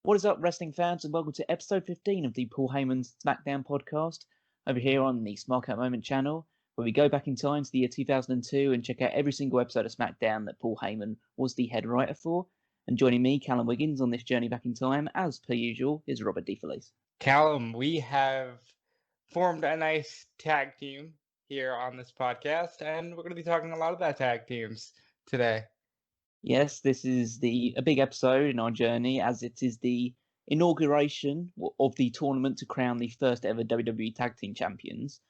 What is up, wrestling fans, and welcome to episode 15 of the Paul Heyman SmackDown podcast over here on the Smark Out Moment channel, where we go back in time to the year 2002 and check out every single episode of SmackDown that Paul Heyman was the head writer for. And joining me, Callum Wiggins, on this journey back in time, as per usual, is Robert DeFelice. Callum, we have formed a nice tag team here on this podcast, and we're going to be talking a lot about tag teams today. Yes, this is a big episode in our journey, as it is the inauguration of the tournament to crown the first ever WWE Tag Team Champions,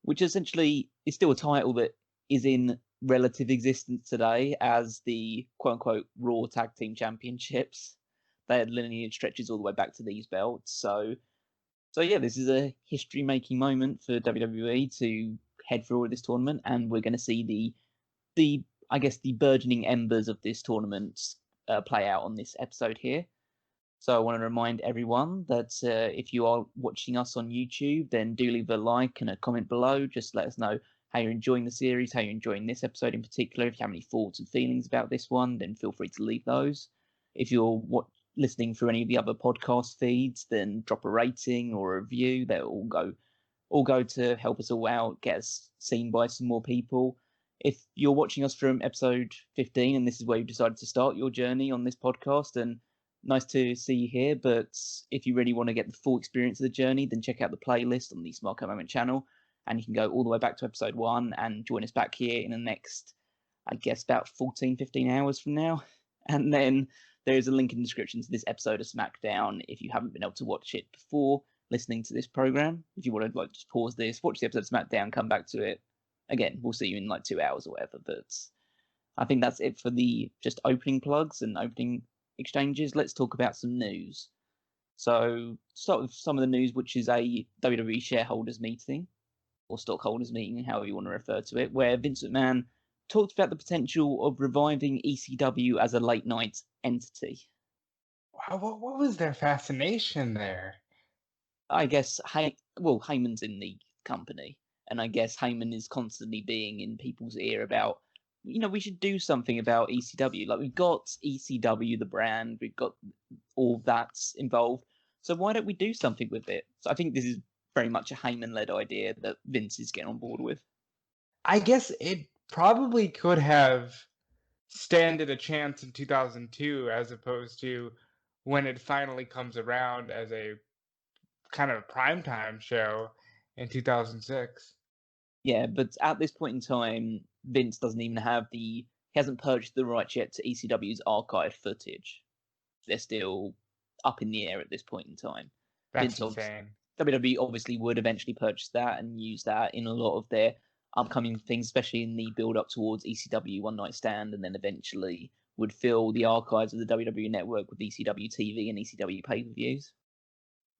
which essentially is still a title that is in relative existence today as the quote-unquote Raw Tag Team Championships. Their lineage stretches all the way back to these belts. So yeah, this is a history-making moment for WWE to head for all of this tournament, and we're going to see the burgeoning embers of this tournament play out on this episode here. So I want to remind everyone that if you are watching us on YouTube, then do leave a like and a comment below. Just let us know how you're enjoying the series, how you're enjoying this episode in particular. If you have any thoughts and feelings about this one, then feel free to leave those. If you're listening through any of the other podcast feeds, then drop a rating or a review. They'll all go to help us all out, get us seen by some more people. If you're watching us from episode 15 and this is where you've decided to start your journey on this podcast, then nice to see you here. But if you really want to get the full experience of the journey, then check out the playlist on the Smark Out Moment channel, and you can go all the way back to episode 1 and join us back here in the next, I guess, about 15 hours from now. And then there's a link in the description to this episode of SmackDown if you haven't been able to watch it before listening to this program. If you want to just pause this, watch the episode of SmackDown, come back to it. Again, we'll see you in 2 hours or whatever, but I think that's it for the just opening plugs and opening exchanges. Let's talk about some news. So, start with some of the news, which is a WWE shareholders meeting, or stockholders meeting, however you want to refer to it, where Vince McMahon talked about the potential of reviving ECW as a late night entity. What was their fascination there? I guess, Heyman's in the company. And I guess Heyman is constantly being in people's ear about, we should do something about ECW. Like, we've got ECW, the brand, we've got all that's involved. So why don't we do something with it? So I think this is very much a Heyman-led idea that Vince is getting on board with. I guess it probably could have standed a chance in 2002 as opposed to when it finally comes around as a kind of primetime show in 2006. Yeah, but at this point in time, Vince doesn't even he hasn't purchased the rights yet to ECW's archive footage. They're still up in the air at this point in time. That's insane. WWE obviously would eventually purchase that and use that in a lot of their upcoming things, especially in the build-up towards ECW One Night Stand, and then eventually would fill the archives of the WWE Network with ECW TV and ECW pay-per-views.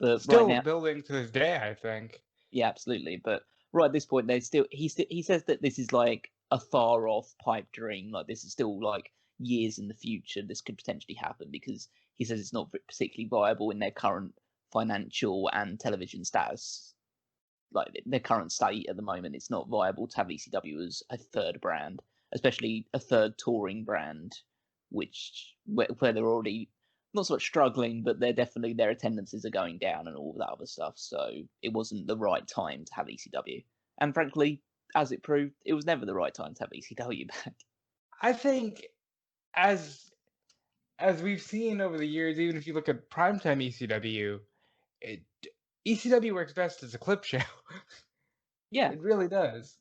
But still right now, building to this day, I think. Yeah, absolutely. But right at this point, he says that this is like a far off pipe dream. Like, this is still like years in the future. This could potentially happen because he says it's not particularly viable in their current financial and television status. Like, their current state at the moment, it's not viable to have ECW as a third brand, especially a third touring brand, where they're already not so much struggling, but their attendances are going down and all of that other stuff. So it wasn't the right time to have ECW. And frankly, as it proved, it was never the right time to have ECW back. I think as we've seen over the years, even if you look at primetime ECW, ECW works best as a clip show. Yeah. It really does.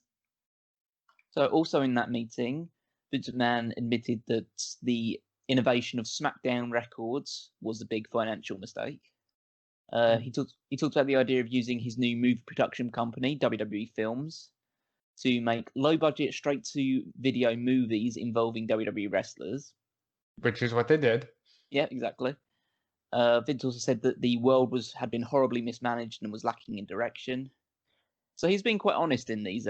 So also in that meeting, Vince McMahon admitted that the innovation of SmackDown records was a big financial mistake. He talked about the idea of using his new movie production company, WWE Films, to make low-budget, straight-to-video movies involving WWE wrestlers. Which is what they did. Yeah, exactly. Vince also said that the world had been horribly mismanaged and was lacking in direction. So he's been quite honest in these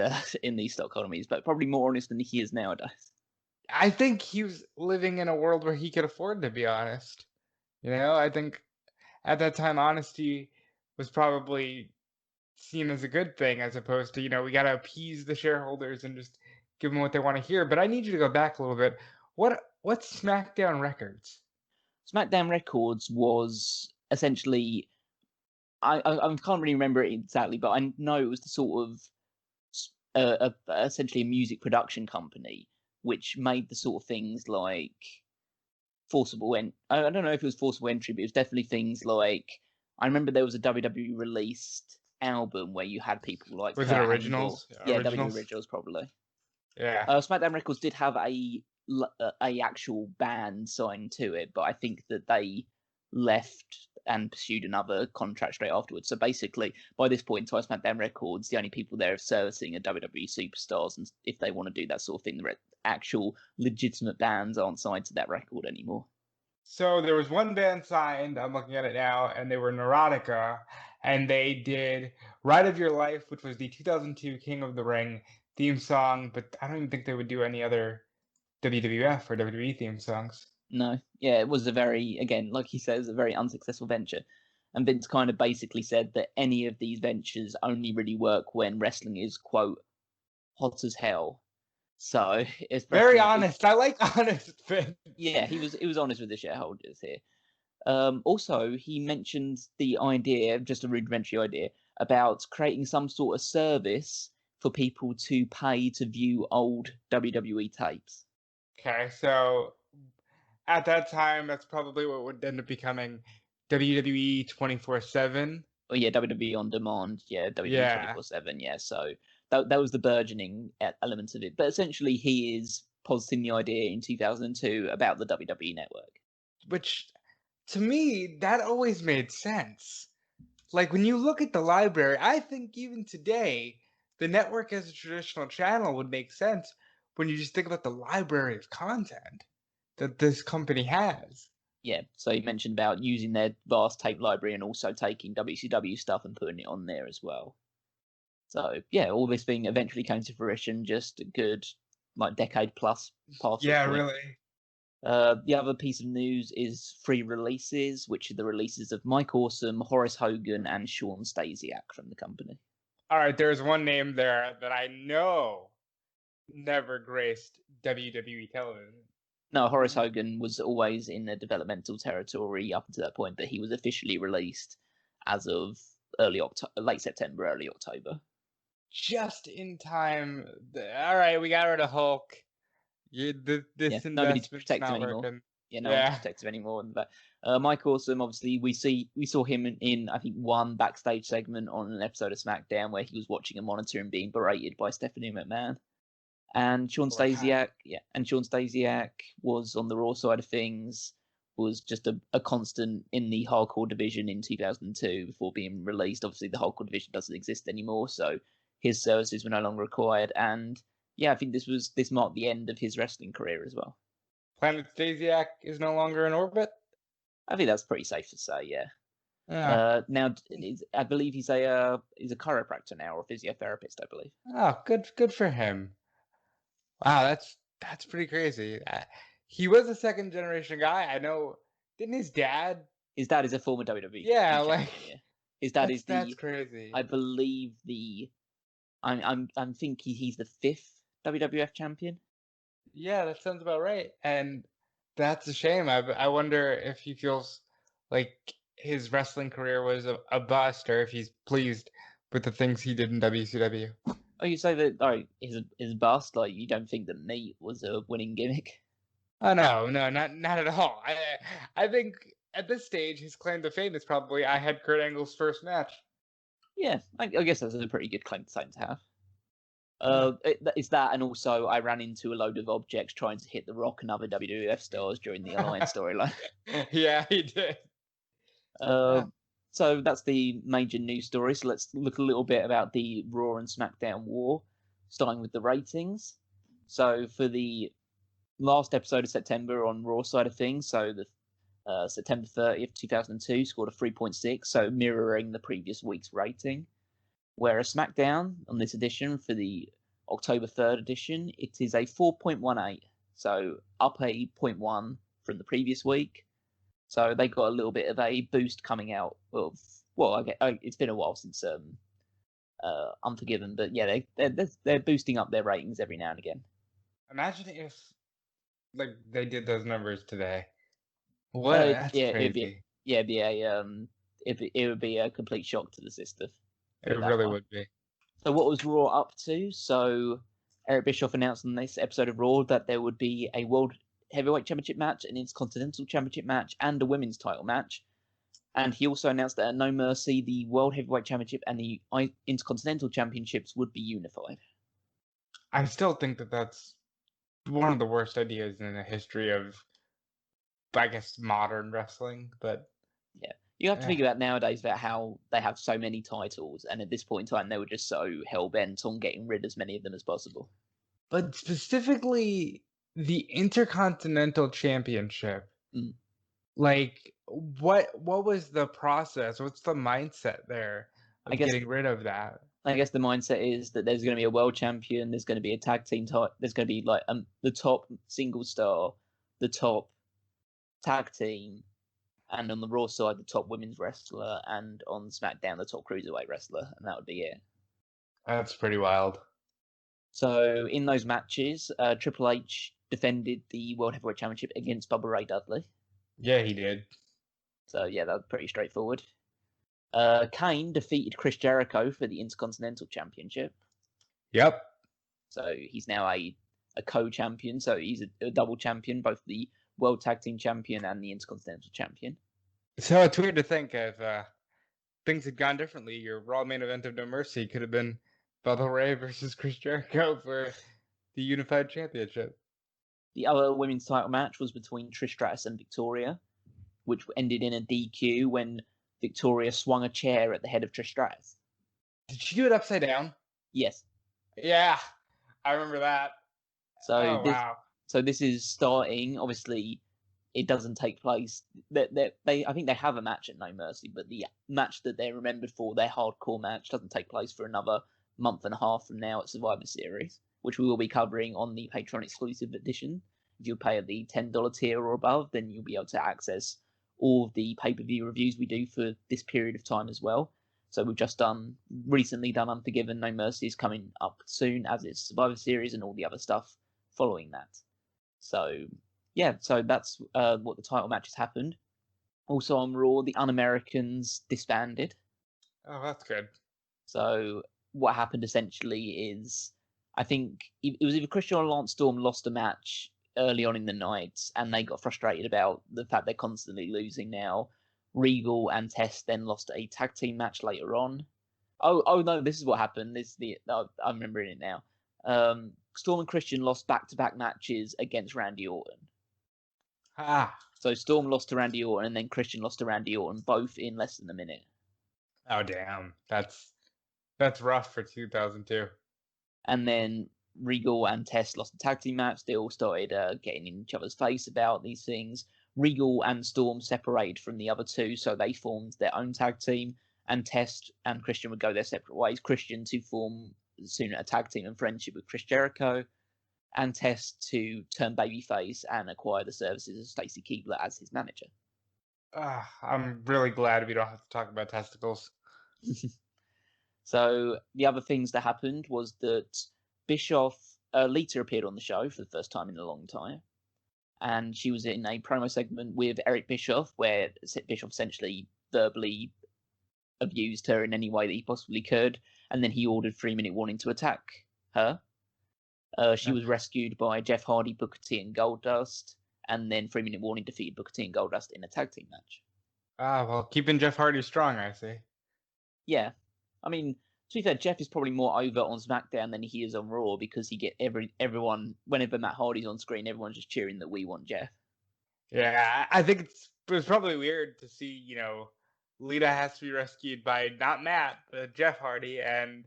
stockholder meetings, but probably more honest than he is nowadays. I think he was living in a world where he could afford to be honest. I think at that time, honesty was probably seen as a good thing, as opposed to, we got to appease the shareholders and just give them what they want to hear. But I need you to go back a little bit. What's SmackDown Records? SmackDown Records was essentially, I can't really remember it exactly, but I know it was the sort of essentially a music production company which made the sort of things like forcible I don't know if it was forcible entry, but it was definitely things like, I remember there was a WWE released album where you had people like Was it Kurt Angle. originals? Yeah, WWE Originals? originals probably. Yeah. SmackDown Records did have a actual band signed to it, but I think that they left and pursued another contract straight afterwards. So basically, by this point in time, SmackDown Records, the only people there servicing are WWE superstars, and if they want to do that sort of thing, the actual legitimate bands aren't signed to that record anymore. So there was one band signed, I'm looking at it now, and they were Neurotica, and they did Ride of Your Life, which was the 2002 King of the Ring theme song, but I don't even think they would do any other WWF or WWE theme songs. No, yeah, it was a very, again, like he says, a very unsuccessful venture. And Vince kind of basically said that any of these ventures only really work when wrestling is, quote, hot as hell. So it's Very honest. I like honest Vince. Yeah, he was honest with the shareholders here. Also, he mentioned the idea, just a rudimentary idea, about creating some sort of service for people to pay to view old WWE tapes. Okay, so at that time, that's probably what would end up becoming WWE 24/7. Oh yeah, WWE on demand. Yeah, WWE Yeah. 24/7. Yeah, so that was the burgeoning element of it. But essentially, he is positing the idea in 2002 about the WWE network. Which, to me, that always made sense. Like, when you look at the library, I think even today, the network as a traditional channel would make sense when you just think about the library of content that this company has. Yeah, so he mentioned about using their vast tape library and also taking WCW stuff and putting it on there as well. So yeah, all this thing eventually came to fruition just a good like decade plus past this Yeah, point. really. The other piece of news is 3 releases, which are the releases of Mike Awesome, Horace Hogan, and Sean Stasiak from the company. All right, there's one name there that I know never graced WWE television. No, Horace Hogan was always in the developmental territory up until that point, but he was officially released as of late September, early October. Just in time. All right, we got rid of Hulk. This Nobody's investment's protective not anymore. working. Yeah, no one's protective anymore than that. Mike Awesome, obviously, we saw him in I think one backstage segment on an episode of SmackDown where he was watching a monitor and being berated by Stephanie McMahon. And Sean Stasiak, was on the Raw side of things, was just a constant in the hardcore division in 2002 before being released. Obviously, the hardcore division doesn't exist anymore, so his services were no longer required. And yeah, I think this marked the end of his wrestling career as well. Planet Stasiak is no longer in orbit. I think that's pretty safe to say, yeah. Yeah. Now, I believe he's a chiropractor now, or a physiotherapist, I believe. Oh, good for him. Wow, that's pretty crazy. He was a second generation guy. I know. Didn't his dad? His dad is a former WWE Yeah, champion. like Yeah. His dad is that's crazy. I believe I'm thinking he's the 5th WWF champion. Yeah, that sounds about right. And that's a shame. I wonder if he feels like his wrestling career was a bust, or if he's pleased with the things he did in WCW. Oh, you say that? His bust. Like you don't think that Meat was a winning gimmick? Oh no, not at all. I think at this stage his claim to fame is probably I had Kurt Angle's first match. Yeah, I guess that's a pretty good claim to have. Yeah. It's that, and also I ran into a load of objects trying to hit The Rock and other WWF stars during the Alliance storyline. Yeah, he did. So that's the major news story. So let's look a little bit about the Raw and SmackDown war, starting with the ratings. So for the last episode of September on Raw side of things, so the September 30th, 2002, scored a 3.6, so mirroring the previous week's rating. Whereas SmackDown on this edition, for the October 3rd edition, it is a 4.18, so up a 0.1 from the previous week. So they got a little bit of a boost coming out of, well, it's been a while since Unforgiven, but yeah, they're boosting up their ratings every now and again. Imagine if like they did those numbers today. What? That's Yeah, crazy. it'd be it would be a complete shock to the system. Put It it that really way. would be. So what was Raw up to? So Eric Bischoff announced on this episode of Raw that there would be a World Heavyweight Championship match, an Intercontinental Championship match, and a Women's Title match. And he also announced that at No Mercy, the World Heavyweight Championship and the Intercontinental Championships would be unified. I still think that that's one of the worst ideas in the history of, I guess, modern wrestling. But Yeah. You have to think about nowadays about how they have so many titles, and at this point in time, they were just so hell-bent on getting rid of as many of them as possible. But specifically, the Intercontinental Championship, Mm. like, what was the process? What's the mindset there I of guess getting rid of that? I guess the mindset is that there's going to be a world champion, there's going to be a tag team title, there's going to be like the top single star, the top tag team, and on the Raw side, the top women's wrestler, and on SmackDown, the top cruiserweight wrestler, and that would be it. That's pretty wild. So in those matches, Triple H defended the World Heavyweight Championship against Bubba Ray Dudley. Yeah, he did. So yeah, that was pretty straightforward. Kane defeated Chris Jericho for the Intercontinental Championship. Yep. So he's now a co-champion. So he's a double champion, both the World Tag Team Champion and the Intercontinental Champion. So it's weird to think if things had gone differently, your Raw main event of No Mercy could have been Bubba Ray versus Chris Jericho for the Unified Championship. The other women's title match was between Trish Stratus and Victoria, which ended in a DQ when Victoria swung a chair at the head of Trish Stratus. Did she do it upside down? Yes. Yeah, I remember that. So so this is starting. Obviously, it doesn't take place. I think they have a match at No Mercy, but the match that they're remembered for, their hardcore match, doesn't take place for another month and a half from now at Survivor Series, which we will be covering on the Patreon exclusive edition. If you pay at the $10 tier or above, then you'll be able to access all of the pay-per-view reviews we do for this period of time as well. So we've just recently done Unforgiven. No Mercy is coming up soon, as is Survivor Series and all the other stuff following that. So yeah, so that's what the title matches happened. Also on Raw, the Un-Americans disbanded. Oh, that's good. So what happened essentially is, I think it was either Christian or Lance Storm lost a match early on in the night, and they got frustrated about the fact they're constantly losing now. Regal and Test then lost a tag team match later on. Oh no, this is what happened. I'm remembering it now. Storm and Christian lost back-to-back matches against Randy Orton. So Storm lost to Randy Orton, and then Christian lost to Randy Orton, both in less than a minute. Oh damn, that's rough for 2002. And then Regal and Test lost the tag team match. They all started getting in each other's face about these things. Regal and Storm separated from the other two, so they formed their own tag team, and Test and Christian would go their separate ways. Christian to form soon a tag team and friendship with Chris Jericho, and Test to turn babyface and acquire the services of Stacy Keibler as his manager. I'm really glad we don't have to talk about testicles. So the other things that happened was that Bischoff, Lita appeared on the show for the first time in a long time. And she was in a promo segment with Eric Bischoff, where Bischoff essentially verbally abused her in any way that he possibly could. And then he ordered 3-minute warning to attack her. She was rescued by Jeff Hardy, Booker T, and Goldust. And then 3-minute warning defeated Booker T and Goldust in a tag team match. Well, keeping Jeff Hardy strong, I see. Yeah. I mean, to be fair, Jeff is probably more over on SmackDown than he is on Raw, because he get everyone, whenever Matt Hardy's on screen, everyone's just cheering that we want Jeff. Yeah, I think it was probably weird to see, Lita has to be rescued by not Matt, but Jeff Hardy and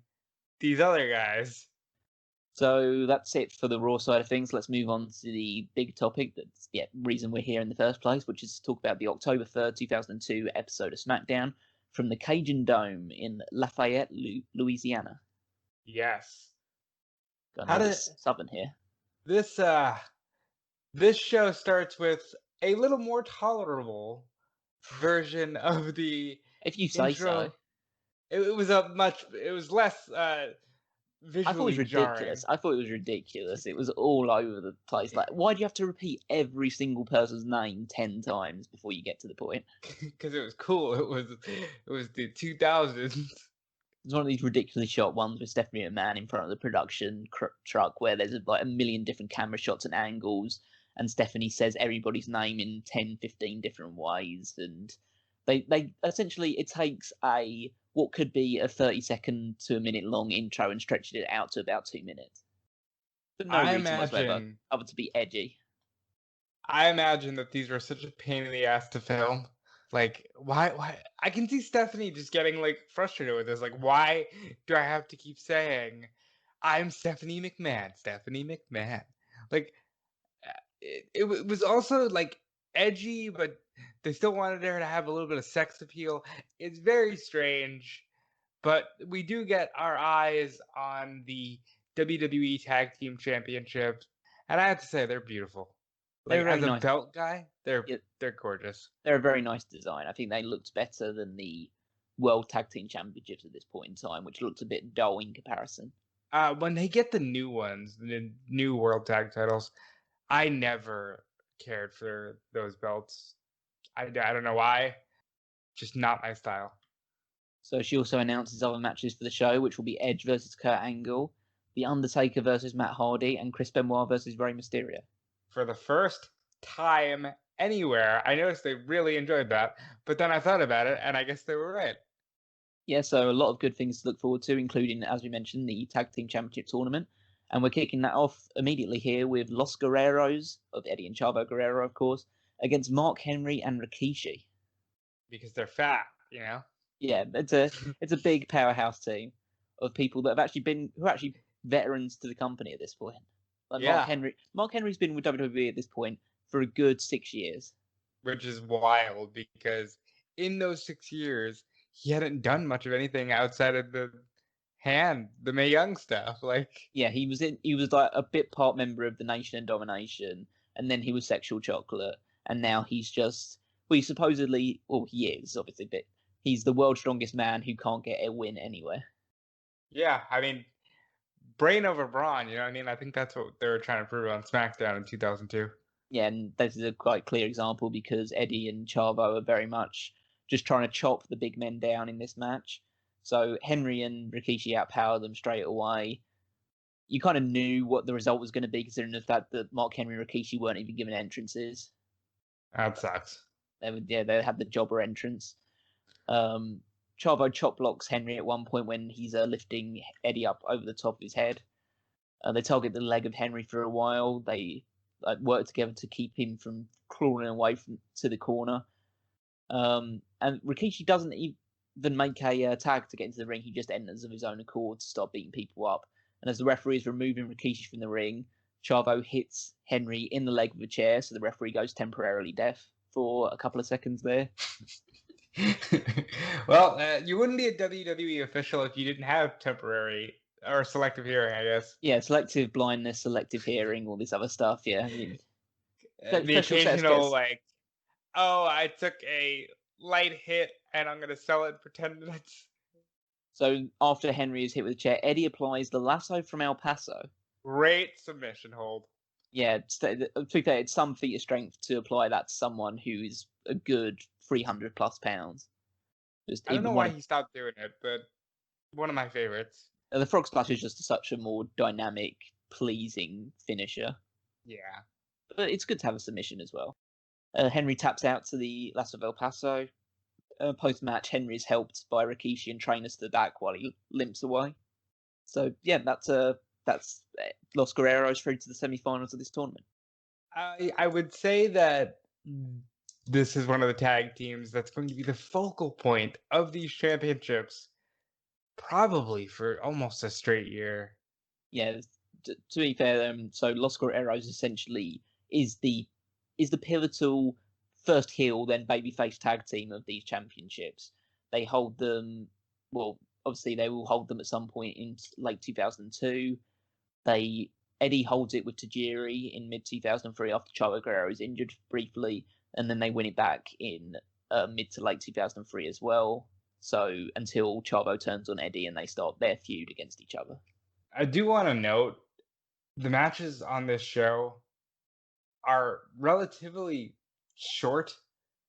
these other guys. So that's it for the Raw side of things. Let's move on to the big topic, that's reason we're here in the first place, which is to talk about the October 3rd, 2002 episode of SmackDown from the Cajun Dome in Lafayette, Louisiana. Yes. Got a Southern here. This show starts with a little more tolerable version of the if you say intro. so. It was less I thought it was visually ridiculous. jarring. I thought it was ridiculous. It was all over the place. Like, why do you have to repeat every single person's name 10 times before you get to the point? Because it was cool. It was the 2000s. It's one of these ridiculously shot ones with Stephanie McMahon in front of the production truck where there's like a million different camera shots and angles, and Stephanie says everybody's name in 10, 15 different ways, and they essentially, it takes what could be a 30-second to a minute long intro and stretches it out to about 2 minutes. For no I reason whatsoever, imagine other to be edgy. I imagine that these were such a pain in the ass to film. Like, why? I can see Stephanie just getting like frustrated with this. Like, why do I have to keep saying, "I'm Stephanie McMahon, Stephanie McMahon"? Like, it was also like edgy, but they still wanted her to have a little bit of sex appeal. It's very strange, but we do get our eyes on the WWE Tag Team Championships, and I have to say they're beautiful. Like They're very as a nice. belt guy, they're Yeah, they're gorgeous. they're a very nice design. I think they looked better than the World Tag Team Championships at this point in time, which looked a bit dull in comparison. When they get the new ones, the new World Tag titles, I never cared for those belts. I don't know why, just not my style. So she also announces other matches for the show, which will be Edge versus Kurt Angle, The Undertaker versus Matt Hardy, and Chris Benoit versus Rey Mysterio. For the first time anywhere, I noticed they really enjoyed that, but then I thought about it, and I guess they were right. Yeah, so a lot of good things to look forward to, including, as we mentioned, the Tag Team Championship tournament. And we're kicking that off immediately here with Los Guerreros, of Eddie and Chavo Guerrero, of course, against Mark Henry and Rikishi. Because they're fat, you know? Yeah, it's a big powerhouse team of people that have who are actually veterans to the company at this point. Like Yeah. Mark Henry's been with WWE at this point for a good 6 years. Which is wild because in those 6 years, he hadn't done much of anything outside of the Mae Young stuff. Like, Yeah, he was like a bit part member of the Nation and Domination, and then he was Sexual Chocolate, and now he's just he is obviously, but he's the world's strongest man who can't get a win anywhere. yeah, I mean, brain over brawn, you know what I mean? I think that's what they were trying to prove on SmackDown in 2002. Yeah, and this is a quite clear example because Eddie and Chavo are very much just trying to chop the big men down in this match. So Henry and Rikishi outpower them straight away. You kind of knew what the result was going to be, considering the fact that Mark Henry and Rikishi weren't even given entrances. That sucks. They had the jobber entrance. Chavo chop blocks Henry at one point when he's lifting Eddie up over the top of his head. They target the leg of Henry for a while. They work together to keep him from crawling away to the corner. And Rikishi doesn't even make a tag to get into the ring. He just enters of his own accord to start beating people up. And as the referee is removing Rikishi from the ring, Chavo hits Henry in the leg with a chair, so the referee goes temporarily deaf for a couple of seconds there. Well, you wouldn't be a WWE official if you didn't have temporary or selective hearing, I guess. Yeah, selective blindness, selective hearing, all this other stuff. Yeah, The occasional like, oh, I took a light hit and I'm gonna sell it for 10 minutes. So after Henry is hit with a chair, Eddie applies the lasso from El Paso. Great submission hold. Yeah, to be fair, it's some feat of strength to apply that to someone who is a good 300 plus pounds. I don't know why he stopped doing it, but one of my favorites. The frog splash is just such a more dynamic, pleasing finisher. Yeah. But it's good to have a submission as well. Henry taps out to the lasso of El Paso. Post-match, Henry is helped by Rikishi and trainers to the back while he limps away. So, yeah, that's Los Guerreros through to the semi-finals of this tournament. I would say that this is one of the tag teams that's going to be the focal point of these championships, probably for almost a straight year. Yeah, to be fair, so Los Guerreros essentially is the pivotal first heel, then babyface tag team of these championships. They hold them, well, obviously they will hold them at some point in late 2002. Eddie holds it with Tajiri in mid 2003 after Chavo Guerrero is injured briefly, and then they win it back in mid to late 2003 as well. So until Chavo turns on Eddie and they start their feud against each other. I do want to note the matches on this show are relatively short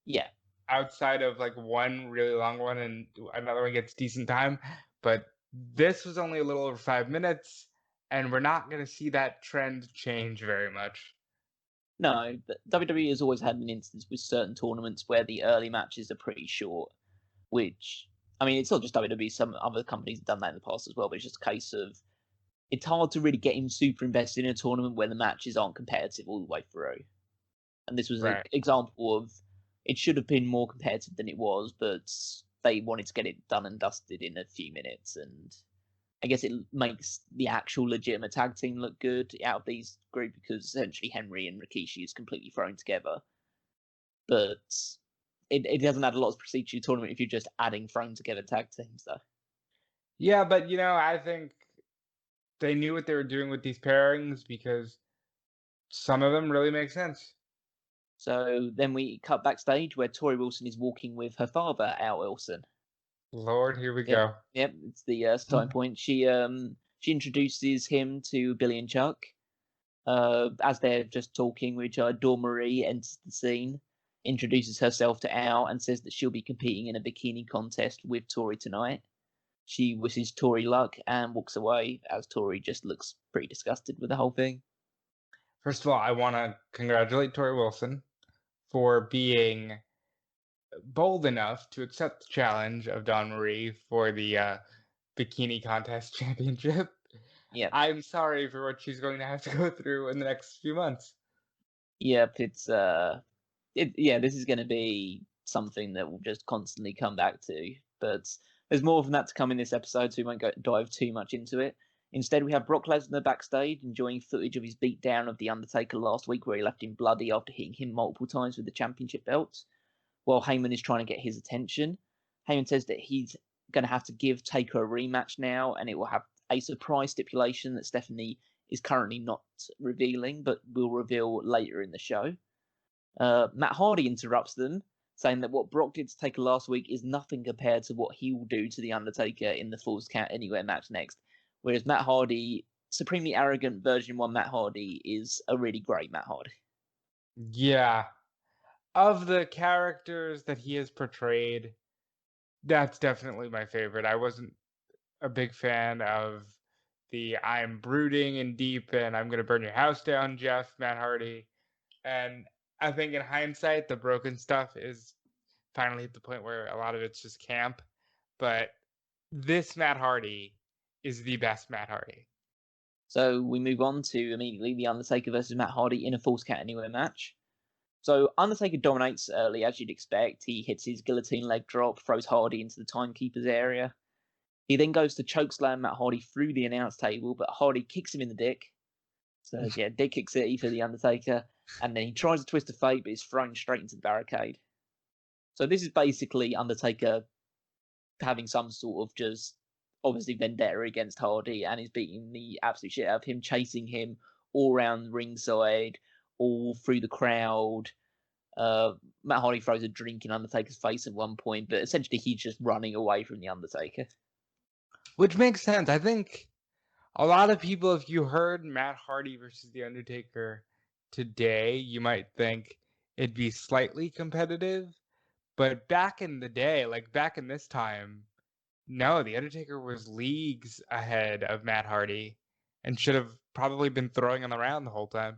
Yeah. outside of like one really long one and another one gets decent time. But this was only a little over 5 minutes, and we're not going to see that trend change very much. No, but WWE has always had an instance with certain tournaments where the early matches are pretty short, which, I mean, it's not just WWE, some other companies have done that in the past as well, but it's just a case of it's hard to really get him super invested in a tournament where the matches aren't competitive all the way through. And this was an Right. example of it should have been more competitive than it was, but they wanted to get it done and dusted in a few minutes. And I guess it makes the actual legitimate tag team look good out of these group because essentially Henry and Rikishi is completely thrown together. But it doesn't add a lot of prestige to your tournament if you're just adding thrown together tag teams, though. Yeah, but I think they knew what they were doing with these pairings because some of them really make sense. So then we cut backstage where Tori Wilson is walking with her father, Al Wilson. Lord, here we Yep, go. yep, it's the starting point. She introduces him to Billy and Chuck. As they're just talking, which Dawn Marie enters the scene, introduces herself to Al, and says that she'll be competing in a bikini contest with Tori tonight. She wishes Tori luck and walks away, as Tori just looks pretty disgusted with the whole thing. First of all, I want to congratulate Tori Wilson for being bold enough to accept the challenge of Dawn Marie for the bikini contest championship. Yep, I'm sorry for what she's going to have to go through in the next few months. yep, this is going to be something that we'll just constantly come back to. But there's more than that to come in this episode, so we won't dive too much into it. Instead, we have Brock Lesnar backstage enjoying footage of his beatdown of The Undertaker last week, where he left him bloody after hitting him multiple times with the championship belts, while Heyman is trying to get his attention. Heyman says that he's going to have to give Taker a rematch now, and it will have a surprise stipulation that Stephanie is currently not revealing, but will reveal later in the show. Matt Hardy interrupts them, saying that what Brock did to Taker last week is nothing compared to what he will do to The Undertaker in the Falls Count Anywhere match next. Whereas Matt Hardy, supremely arrogant version 1 Matt Hardy, is a really great Matt Hardy. Yeah. Of the characters that he has portrayed, that's definitely my favorite. I wasn't a big fan of the I'm brooding and deep and I'm going to burn your house down, Jeff, Matt Hardy. And I think in hindsight, the broken stuff is finally at the point where a lot of it's just camp. But this Matt Hardy is the best Matt Hardy. So we move on to immediately The Undertaker versus Matt Hardy in a Falls Count Anywhere match. So Undertaker dominates early, as you'd expect. He hits his guillotine leg drop, throws Hardy into the timekeeper's area. He then goes to chokeslam Matt Hardy through the announce table, but Hardy kicks him in the dick. So yeah, dick kick city for The Undertaker. And then he tries to twist of fate, but is thrown straight into the barricade. So this is basically Undertaker having some sort of just obviously vendetta against Hardy, and he's beating the absolute shit out of him, chasing him all around ringside, all through the crowd. Matt Hardy throws a drink in Undertaker's face at one point, but essentially he's just running away from the Undertaker. Which makes sense. I think a lot of people, if you heard Matt Hardy versus The Undertaker today, you might think it'd be slightly competitive. But back in the day, like back in this time, no, The Undertaker was leagues ahead of Matt Hardy and should have probably been throwing him around the whole time.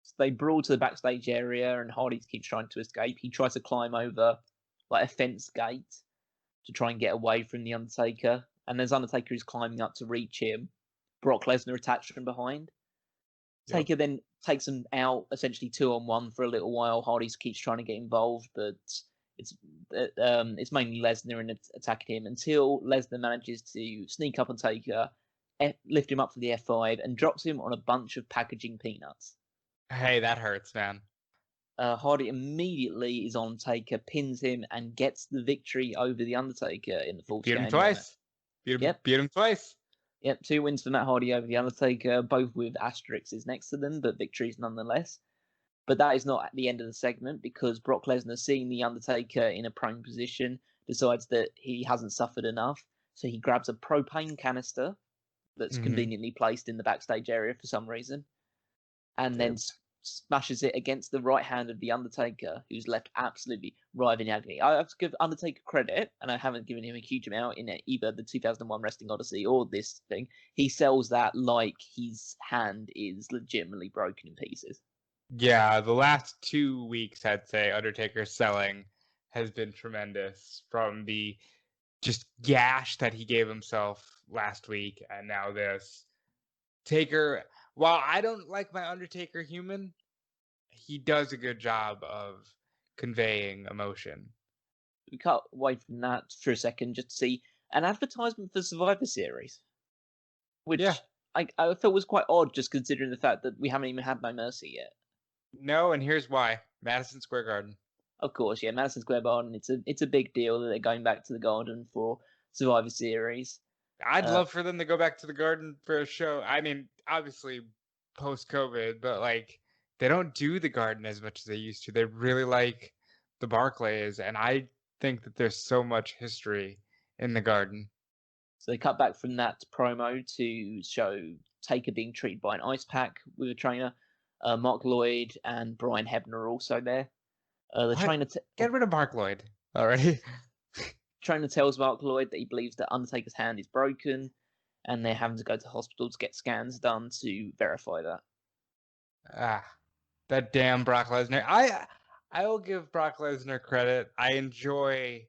So they brawl to the backstage area, and Hardy keeps trying to escape. He tries to climb over like a fence gate to try and get away from the Undertaker. And as Undertaker is climbing up to reach him, Brock Lesnar attacks from behind. Yep. Taker then takes him out, essentially 2-on-1 for a little while. Hardy keeps trying to get involved, but it's mainly Lesnar and attacking him until Lesnar manages to sneak up on Taker, lift him up for the F5, and drops him on a bunch of packaging peanuts. Hey, that hurts, man. Hardy immediately is on Taker, pins him, and gets the victory over the Undertaker in the Falls Beat him Count. twice. Beat him twice. Yep, 2 wins for Matt Hardy over the Undertaker, both with asterisks next to them, but victories nonetheless. But that is not at the end of the segment, because Brock Lesnar, seeing the Undertaker in a prone position, decides that he hasn't suffered enough. So he grabs a propane canister, that's Mhm. conveniently placed in the backstage area for some reason, and then Oops. smashes it against the right hand of The Undertaker, who's left absolutely writhing in agony. I have to give Undertaker credit, and I haven't given him a huge amount in either the 2001 Wrestling Odyssey or this thing. He sells that like his hand is legitimately broken in pieces. Yeah, the last 2 weeks, I'd say, Undertaker selling has been tremendous. From the just gash that he gave himself last week, and now this. Taker, while I don't like my Undertaker human, he does a good job of conveying emotion. We cut away from that for a second just to see an advertisement for Survivor Series, Yeah. which I felt was quite odd, just considering the fact that we haven't even had No Mercy yet. No, and here's why. Madison Square Garden. Of course, yeah, Madison Square Garden. It's a big deal that they're going back to the Garden for Survivor Series. I'd love for them to go back to the Garden for a show. I mean, obviously post-COVID, but like they don't do the Garden as much as they used to. They really like the Barclays, and I think that there's so much history in the Garden. So they cut back from that promo to show Taker being treated by an ice pack with a trainer. Mark Lloyd and Brian Hebner are also there. The What? Get rid of Mark Lloyd already. trainer tells Mark Lloyd that he believes that Undertaker's hand is broken, and they're having to go to the hospital to get scans done to verify that. That damn Brock Lesnar. I will give Brock Lesnar credit. I enjoy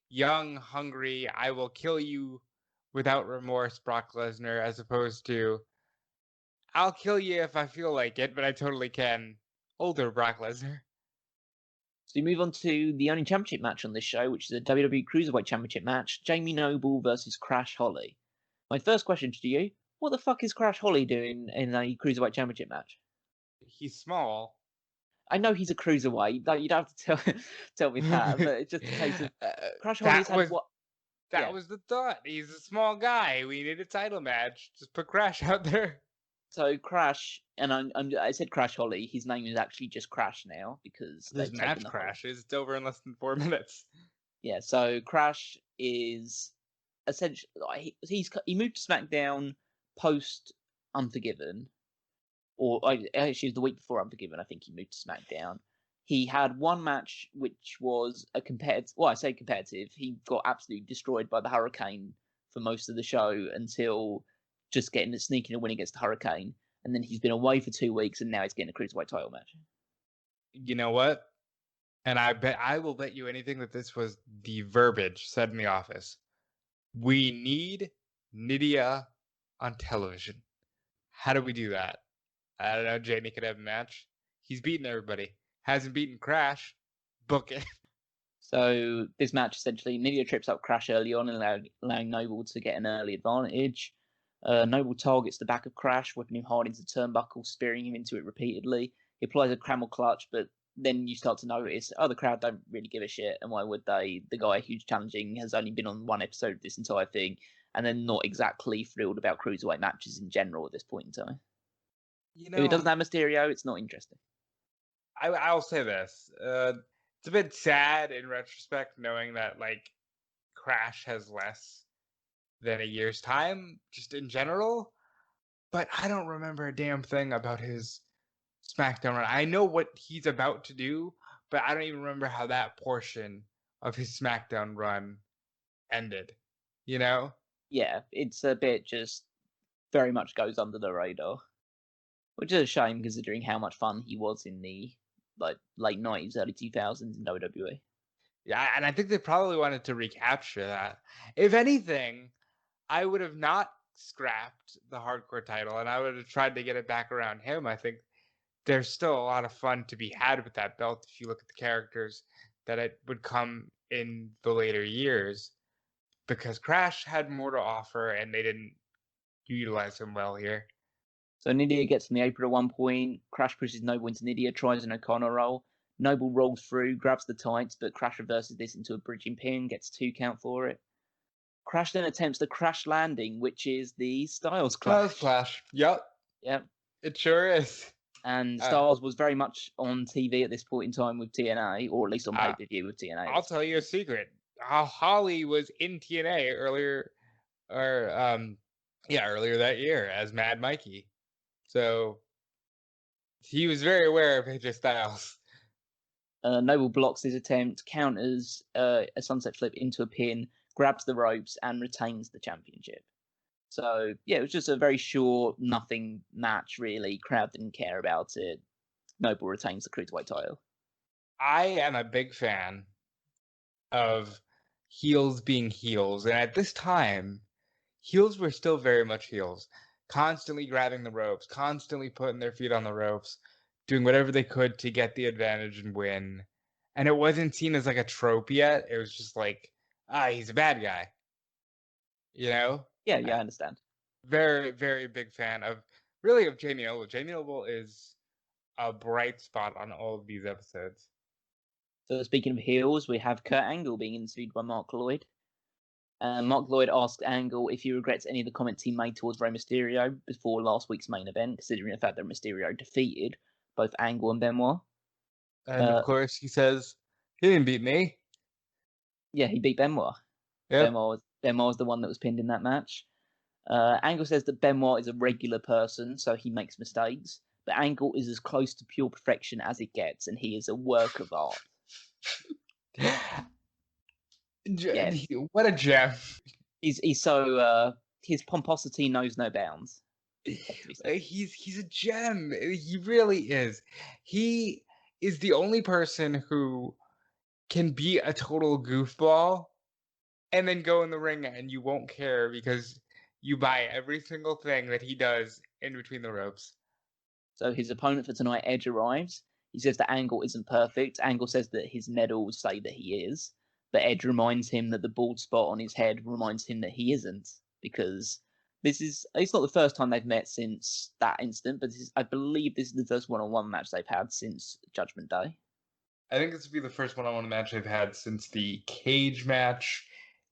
young, hungry, I will kill you without remorse Brock Lesnar, as opposed to I'll kill you if I feel like it, but I totally can. Older Brock Lesnar. So we move on to the only championship match on this show, which is a WWE Cruiserweight Championship match, Jamie Noble versus Crash Holly. My first question to you, what the fuck is Crash Holly doing in a Cruiserweight Championship match? He's small. I know he's a cruiserweight. You don't have to tell me that, but it's just a case of Crash Holly's that had what? was the thought. He's a small guy. We need a title match. Just put Crash out there. So Crash, and I said Crash Holly. His name is actually just Crash now because This they've match taken the crashes. It's over in less than 4 minutes. Yeah, so Crash is essentially he moved to SmackDown post Unforgiven, or actually it was the week before Unforgiven. I think he moved to SmackDown. He had one match which was a competitive. Well, I say competitive. He got absolutely destroyed by the Hurricane for most of the show until just sneaking a win against the Hurricane, and then he's been away for 2 weeks, and now he's getting a cruiserweight title match. You know what? And I will bet you anything that this was the verbiage said in the office. We need Nydia on television. How do we do that? I don't know. Jamie could have a match. He's beaten everybody. Hasn't beaten Crash. Book it. So this match essentially, Nydia trips up Crash early on, allowing Noble to get an early advantage. Noble targets the back of Crash, whipping him hard into the turnbuckle, spearing him into it repeatedly. He applies a Camel Clutch, but then you start to notice, the crowd don't really give a shit, and why would they? The guy who's challenging has only been on one episode of this entire thing, and they're not exactly thrilled about cruiserweight matches in general at this point in time. If it doesn't have Mysterio, it's not interesting. I'll say this. It's a bit sad in retrospect knowing that like Crash has less than a year's time, just in general. But I don't remember a damn thing about his SmackDown run. I know what he's about to do, but I don't even remember how that portion of his SmackDown run ended. You know? Yeah, it's a bit just very much goes under the radar, which is a shame considering how much fun he was in the late 90s, early 2000s in WWE. Yeah, and I think they probably wanted to recapture that. If anything, I would have not scrapped the hardcore title and I would have tried to get it back around him. I think there's still a lot of fun to be had with that belt if you look at the characters that it would come in the later years, because Crash had more to offer and they didn't utilize him well here. So Nydia gets on the apron at one point. Crash pushes Noble into Nydia, tries an O'Connor roll. Noble rolls through, grabs the tights, but Crash reverses this into a bridging pin, gets 2 count for it. Crash then attempts the Crash Landing, which is the Styles Clash. Styles Clash. Yep. It sure is. And Styles was very much on TV at this point in time with TNA, or at least on pay-per-view with TNA. I'll tell you a secret. Holly was in TNA earlier, or Yeah, earlier that year as Mad Mikey. So he was very aware of AJ Styles. Noble blocks his attempt, counters a sunset flip into a pin, grabs the ropes, and retains the championship. So, yeah, it was just a very short, nothing match, really. Crowd didn't care about it. Noble retains the Cruiserweight title. I am a big fan of heels being heels. And at this time, heels were still very much heels, constantly grabbing the ropes, constantly putting their feet on the ropes, doing whatever they could to get the advantage and win. And it wasn't seen as like a trope yet. It was just like, he's a bad guy. You know? Yeah, I understand. Very, very big fan of really of Jamie Noble. Jamie Noble is a bright spot on all of these episodes. So speaking of heels, we have Kurt Angle being interviewed by Mark Lloyd. Mark Lloyd asked Angle if he regrets any of the comments he made towards Rey Mysterio before last week's main event, considering the fact that Mysterio defeated both Angle and Benoit. And of course, he says, he didn't beat me. Yeah, he beat Benoit. Yep. Benoit was the one that was pinned in that match. Angle says that Benoit is a regular person, so he makes mistakes. But Angle is as close to pure perfection as it gets, and he is a work of art. Yeah. What a gem. He's so his pomposity knows no bounds. He's a gem. He really is. He is the only person who can be a total goofball and then go in the ring and you won't care because you buy every single thing that he does in between the ropes. So his opponent for tonight, Edge, arrives. He says that Angle isn't perfect. Angle says that his medals say that he is. But Edge reminds him that the bald spot on his head reminds him that he isn't. Because it's not the first time they've met since that instant, but I believe this is the first one-on-one match they've had since Judgment Day. I think this would be the first one-on-one match they've had since the cage match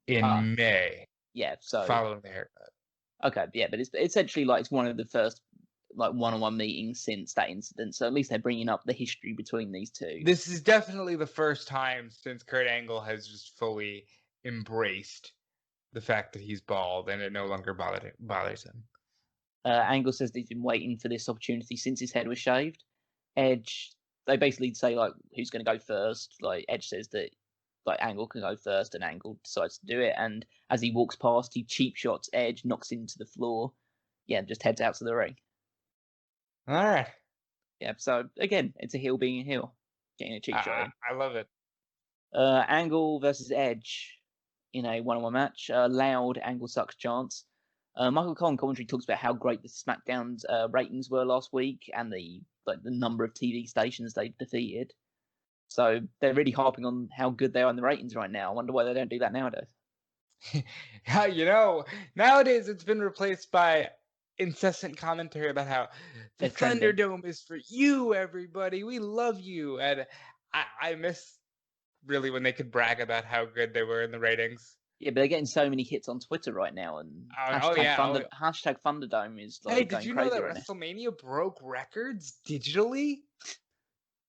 in May. Yeah, so following the haircut. Okay, yeah, but it's essentially like it's one of the first like one-on-one meetings since that incident. So at least they're bringing up the history between these two. This is definitely the first time since Kurt Angle has just fully embraced the fact that he's bald and it no longer bothers him. Angle says that he's been waiting for this opportunity since his head was shaved. Edge, they basically say like who's going to go first. Like Edge says that like Angle can go first, and Angle decides to do it. And as he walks past, he cheap shots Edge, knocks him to the floor. Yeah, and just heads out to the ring. All right. Yeah, so again, it's a heel being a heel, getting a cheap shot. I love it. Angle versus Edge in a one-on-one match. Loud Angle sucks chants. Michael Cole in commentary talks about how great the SmackDown's ratings were last week and the number of TV stations they defeated. So they're really harping on how good they are in the ratings right now. I wonder why they don't do that nowadays. Yeah, nowadays it's been replaced by incessant commentary about how the Thunderdome is for you, everybody. We love you. And I miss really when they could brag about how good they were in the ratings. Yeah, but they're getting so many hits on Twitter right now, and hashtag Thunderdome is like. Hey, did you know that WrestleMania broke records digitally?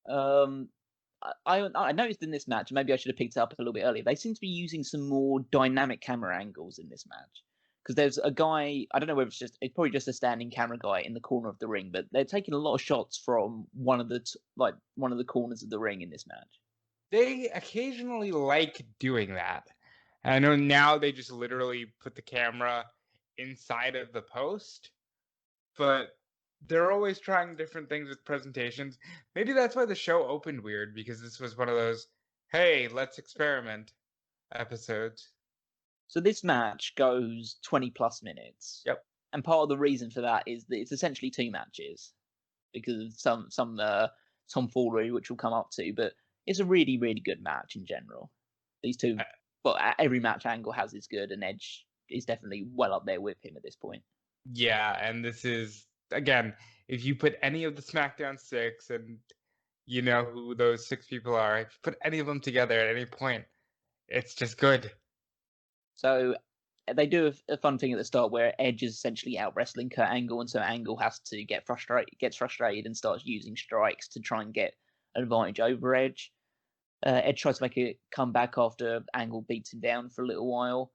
I noticed in this match, maybe I should have picked it up a little bit earlier. They seem to be using some more dynamic camera angles in this match. Because there's a guy, I don't know whether it's probably just a standing camera guy in the corner of the ring, but they're taking a lot of shots from one of the corners of the ring in this match. They occasionally like doing that. I know now they just literally put the camera inside of the post, but they're always trying different things with presentations. Maybe that's why the show opened weird, because this was one of those, hey, let's experiment episodes. So this match goes 20 plus minutes. Yep. And part of the reason for that is that it's essentially two matches because of some tomfoolery, which we'll come up to, but it's a really, really good match in general. These two, every match Angle has is good, and Edge is definitely well up there with him at this point. Yeah, and this is, again, if you put any of the SmackDown 6, and you know who those 6 people are, if you put any of them together at any point, it's just good. So they do a fun thing at the start where Edge is essentially out wrestling Kurt Angle, and so Angle has to gets frustrated and starts using strikes to try and get an advantage over Edge. Edge tries to make a comeback after Angle beats him down for a little while.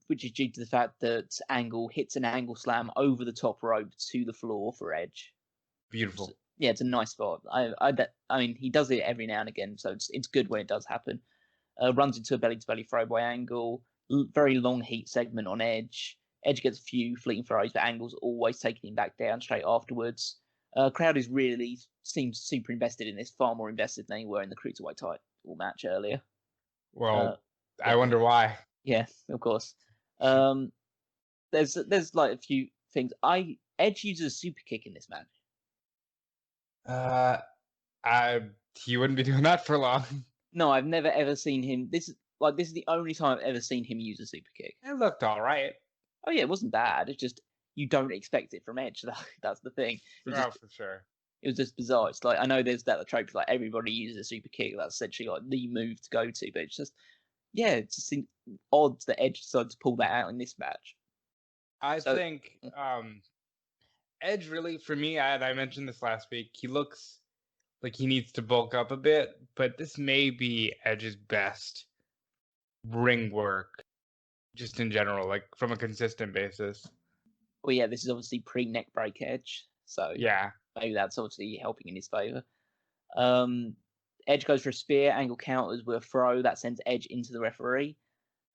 which is due to the fact that Angle hits an angle slam over the top rope to the floor for Edge. Beautiful. Yeah, it's a nice spot. I mean, he does it every now and again, so it's good when it does happen. Runs into a belly-to-belly throw by Angle. Very long heat segment on Edge. Edge gets a few fleeting throws, but Angle's always taking him back down straight afterwards. Crowd is really seems super invested in this, far more invested than they were in the Cruiserweight title match earlier. Well, I wonder why. Yeah, of course. There's like a few things. Edge uses a super kick in this match. He wouldn't be doing that for long. No, I've never ever seen him. This is the only time I've ever seen him use a super kick. It looked all right. Oh yeah, it wasn't bad. It's just you don't expect it from Edge. That's the thing. For sure. It was just bizarre. It's like I know there's that trope like everybody uses a super kick. That's essentially like the move to go to, but it's just it just seems odd that Edge decided to pull that out in this match. I think Edge really, for me, I mentioned this last week, he looks like he needs to bulk up a bit, but this may be Edge's best ring work, just in general, like from a consistent basis. Well, yeah, this is obviously pre-neck break Edge, so yeah, maybe that's obviously helping in his favor. Edge goes for a spear, Angle counters with a throw that sends Edge into the referee.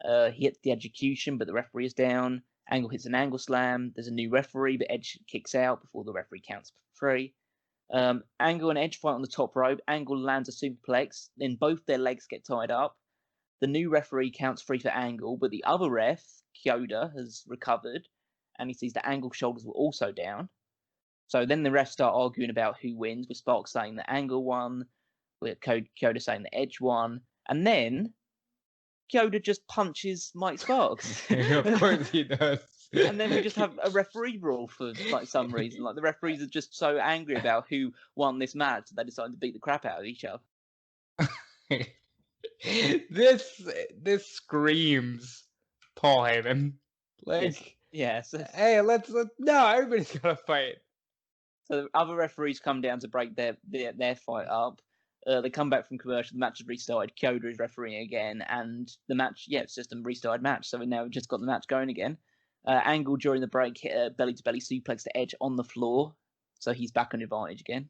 He hits the execution, but the referee is down. Angle hits an angle slam. There's a new referee, but Edge kicks out before the referee counts for 3. Angle and Edge fight on the top rope. Angle lands a superplex. Then both their legs get tied up. The new referee counts 3 for Angle, but the other ref, Kyoda, has recovered, and he sees that Angle's shoulders were also down. So then the refs start arguing about who wins, with Spark saying that Angle won, with Kyoda saying that Edge won, and then Kyoda just punches Mike Sparks. Of course he does. And then we just have a referee brawl for like some reason. Like the referees are just so angry about who won this match that they decided to beat the crap out of each other. This screams Paul Heyman. Like, yes. Hey, let's no, everybody's gotta fight. So the other referees come down to break their fight up. They come back from commercial. The match is restarted. Kyoda is refereeing again, and the match, it's just a restarted match. So we now just got the match going again. Angle during the break hit a belly-to-belly suplex to Edge on the floor, so he's back on advantage again.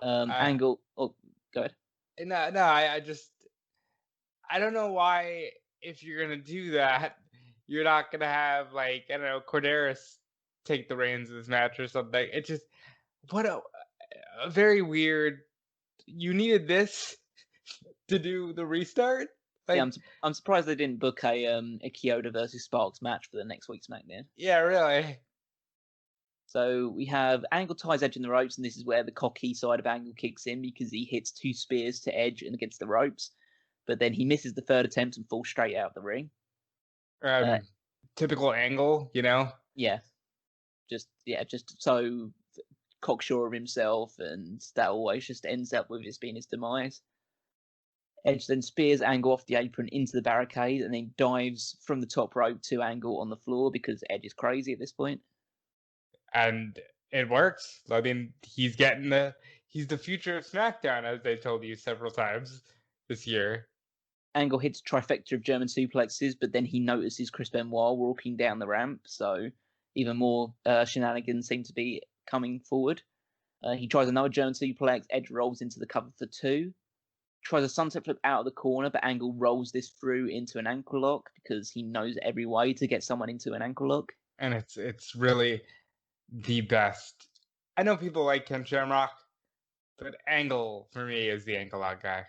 Angle, go ahead. No, I don't know why if you're gonna do that, you're not gonna have like Guerreros take the reins of this match or something. It's just what a very weird. You needed this to do the restart. Like, yeah, I'm surprised they didn't book a Kyoda versus Sparks match for the next week's SmackDown. Yeah, really. So we have Angle ties Edge in the ropes, and this is where the cocky side of Angle kicks in because he hits 2 spears to Edge and against the ropes, but then he misses the 3rd attempt and falls straight out of the ring. Typical Angle, Yeah, just so cocksure of himself, and that always just ends up with this being his demise. Edge then spears Angle off the apron into the barricade and then dives from the top rope to Angle on the floor because Edge is crazy at this point. And it works. I mean, he's the future of SmackDown, as they told you several times this year. Angle hits a trifecta of German suplexes, but then he notices Chris Benoit walking down the ramp, so even more shenanigans seem to be coming forward. He tries another German suplex. Edge rolls into the cover for 2. Tries a sunset flip out of the corner, but Angle rolls this through into an ankle lock because he knows every way to get someone into an ankle lock. And it's really the best. I know people like Ken Shamrock, but Angle for me is the ankle lock guy.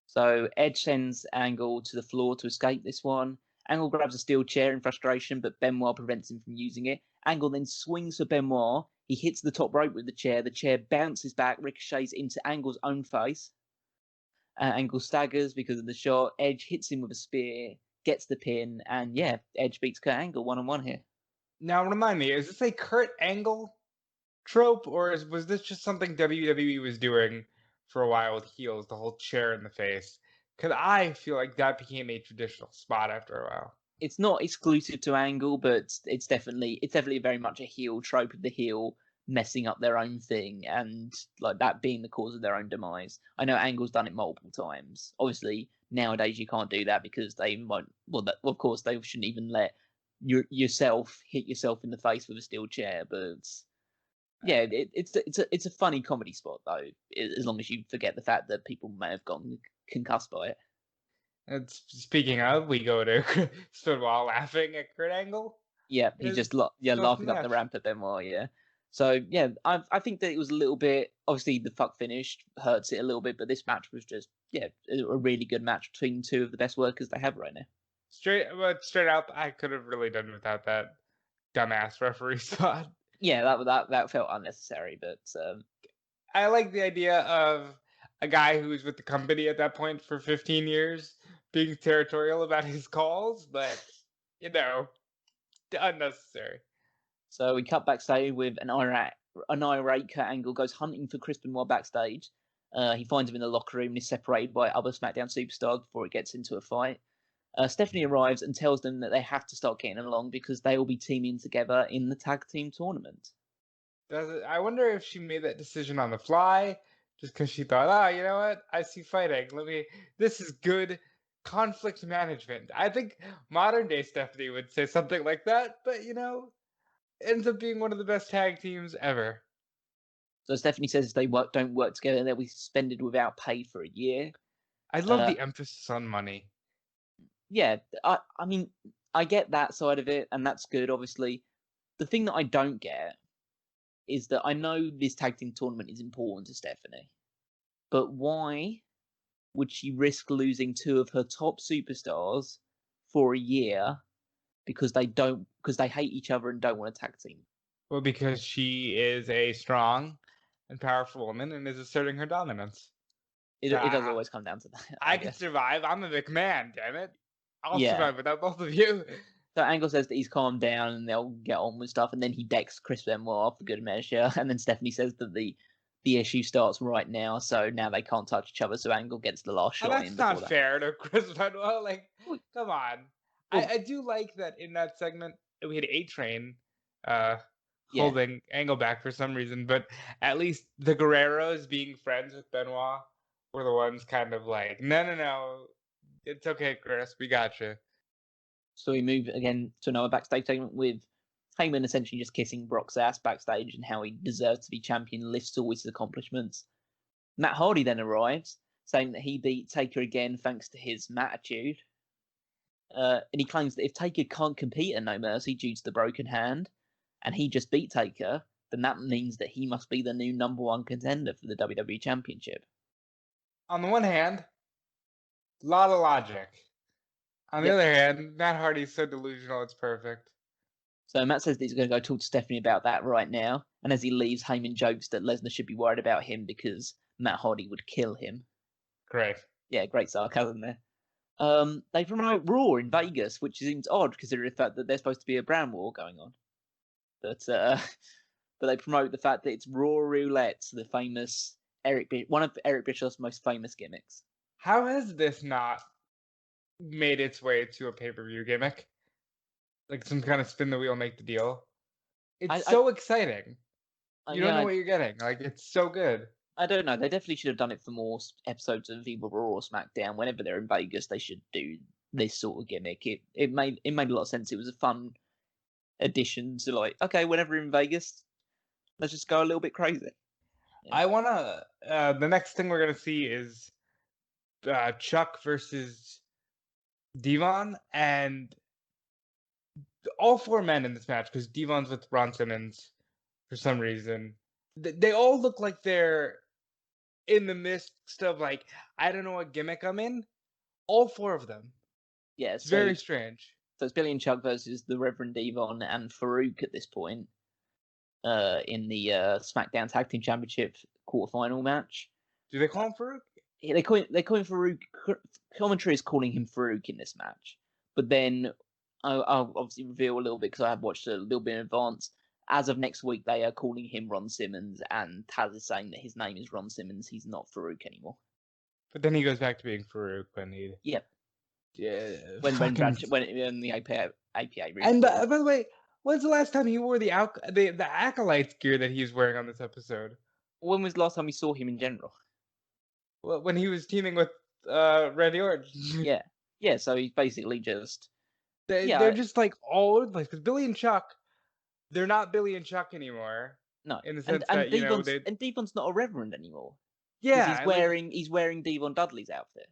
So Edge sends Angle to the floor to escape this one. Angle grabs a steel chair in frustration, but Benoit prevents him from using it. Angle then swings for Benoit. He hits the top rope with the chair. The chair bounces back, ricochets into Angle's own face. Angle staggers because of the shot. Edge hits him with a spear, gets the pin, and Edge beats Kurt Angle 1-on-1 here. Now, remind me, is this a Kurt Angle trope, or was this just something WWE was doing for a while with heels, the whole chair in the face? Because I feel like that became a traditional spot after a while. It's not exclusive to Angle, but it's definitely very much a heel trope of the heel messing up their own thing and like that being the cause of their own demise. I know Angle's done it multiple times. Obviously, nowadays you can't do that because they won't. Well, of course they shouldn't even let yourself hit yourself in the face with a steel chair. But yeah, it's a funny comedy spot though, as long as you forget the fact that people may have gotten concussed by it. And speaking of, we go to Benoit laughing at Kurt Angle. Yeah, he's just laughing up the ramp at Benoit. Yeah. So yeah, I think that it was a little bit. Obviously, the fuck finish hurts it a little bit, but this match was just a really good match between two of the best workers they have right now. Straight up, I could have really done without that dumbass referee spot. Yeah, that felt unnecessary, but I like the idea of a guy who was with the company at that point for 15 years being territorial about his calls, but unnecessary. So we cut backstage with an irate Kurt Angle goes hunting for Chris Benoit backstage. He finds him in the locker room and is separated by other SmackDown superstars before it gets into a fight. Stephanie arrives and tells them that they have to start getting along because they will be teaming together in the tag team tournament. I wonder if she made that decision on the fly, just because she thought, oh, you know what? I see fighting. This is good conflict management. I think modern day Stephanie would say something like that, but ends up being one of the best tag teams ever. So Stephanie says if they don't work together, they'll be suspended without pay for a year. I love the emphasis on money. Yeah, I mean, I get that side of it, and that's good, obviously. The thing that I don't get is that I know this tag team tournament is important to Stephanie, but why would she risk losing two of her top superstars for a year because they hate each other and don't want to tag team? Well, because she is a strong and powerful woman and is asserting her dominance. It does always come down to that. I can survive. I'm a McMahon, damn it. I'll survive without both of you. So Angle says that he's calmed down and they'll get on with stuff, and then he decks Chris Benoit for good measure, and then Stephanie says that the issue starts right now, so now they can't touch each other, so Angle gets the last shot in. That's not fair to Chris Benoit. Like, come on. Well, I do like that in that segment we had A-Train holding Angle back for some reason, but at least the Guerreros being friends with Benoit were the ones kind of like, no, it's okay, Chris, we got you. So we move again to another backstage segment with Heyman essentially just kissing Brock's ass backstage and how he deserves to be champion, lifts all his accomplishments. Matt Hardy then arrives, saying that he beat Taker again thanks to his attitude. And he claims that if Taker can't compete at No Mercy due to the broken hand, and he just beat Taker, then that means that he must be the new #1 contender for the WWE Championship. On the one hand, a lot of logic. On the other hand, Matt Hardy's so delusional, it's perfect. So Matt says that he's going to go talk to Stephanie about that right now, and as he leaves, Heyman jokes that Lesnar should be worried about him because Matt Hardy would kill him. Great. Yeah, great sarcasm there. They promote Raw in Vegas, which seems odd considering the fact that there's supposed to be a brand war going on. But they promote the fact that it's Raw Roulette, the famous one of Eric Bischoff's most famous gimmicks. How has this not made its way to a pay-per-view gimmick? Like some kind of spin the wheel, make the deal. It's so exciting. You don't know what you're getting. Like, it's so good. I don't know. They definitely should have done it for more episodes of either Raw or SmackDown. Whenever they're in Vegas, they should do this sort of gimmick. It made a lot of sense. It was a fun addition to, like, okay, whenever we're in Vegas, let's just go a little bit crazy. Yeah. I wanna. The next thing we're gonna see is Chuck versus Devon, and all four men in this match, because Devon's with Ron Simmons for some reason. They all look like they're in the midst of, like, I don't know what gimmick I'm in. All four of them. Yeah, it's very strange. So it's Billy and Chuck versus the Reverend Devon and Farouk at this point in the SmackDown Tag Team Championship quarterfinal match. Do they call him Farouk? Yeah, they call him Farouk. Commentary is calling him Farouk in this match, but then I'll obviously reveal a little bit because I have watched a little bit in advance. As of next week, they are calling him Ron Simmons, and Taz is saying that his name is Ron Simmons. He's not Farouk anymore. But then he goes back to being Farouk when he. Yep. Yeah. When in the APA. And by the way, When's the last time he wore the Acolytes gear that he's wearing on this episode? When was the last time we saw him in general? Well, when he was teaming with Randy Orton. Yeah. Yeah, so he's basically just... They're just like all over the place. Because Billy and Chuck, they're not Billy and Chuck anymore. No. In the And sense that, Devon's not a reverend anymore. Yeah. He's wearing Devon Dudley's outfit.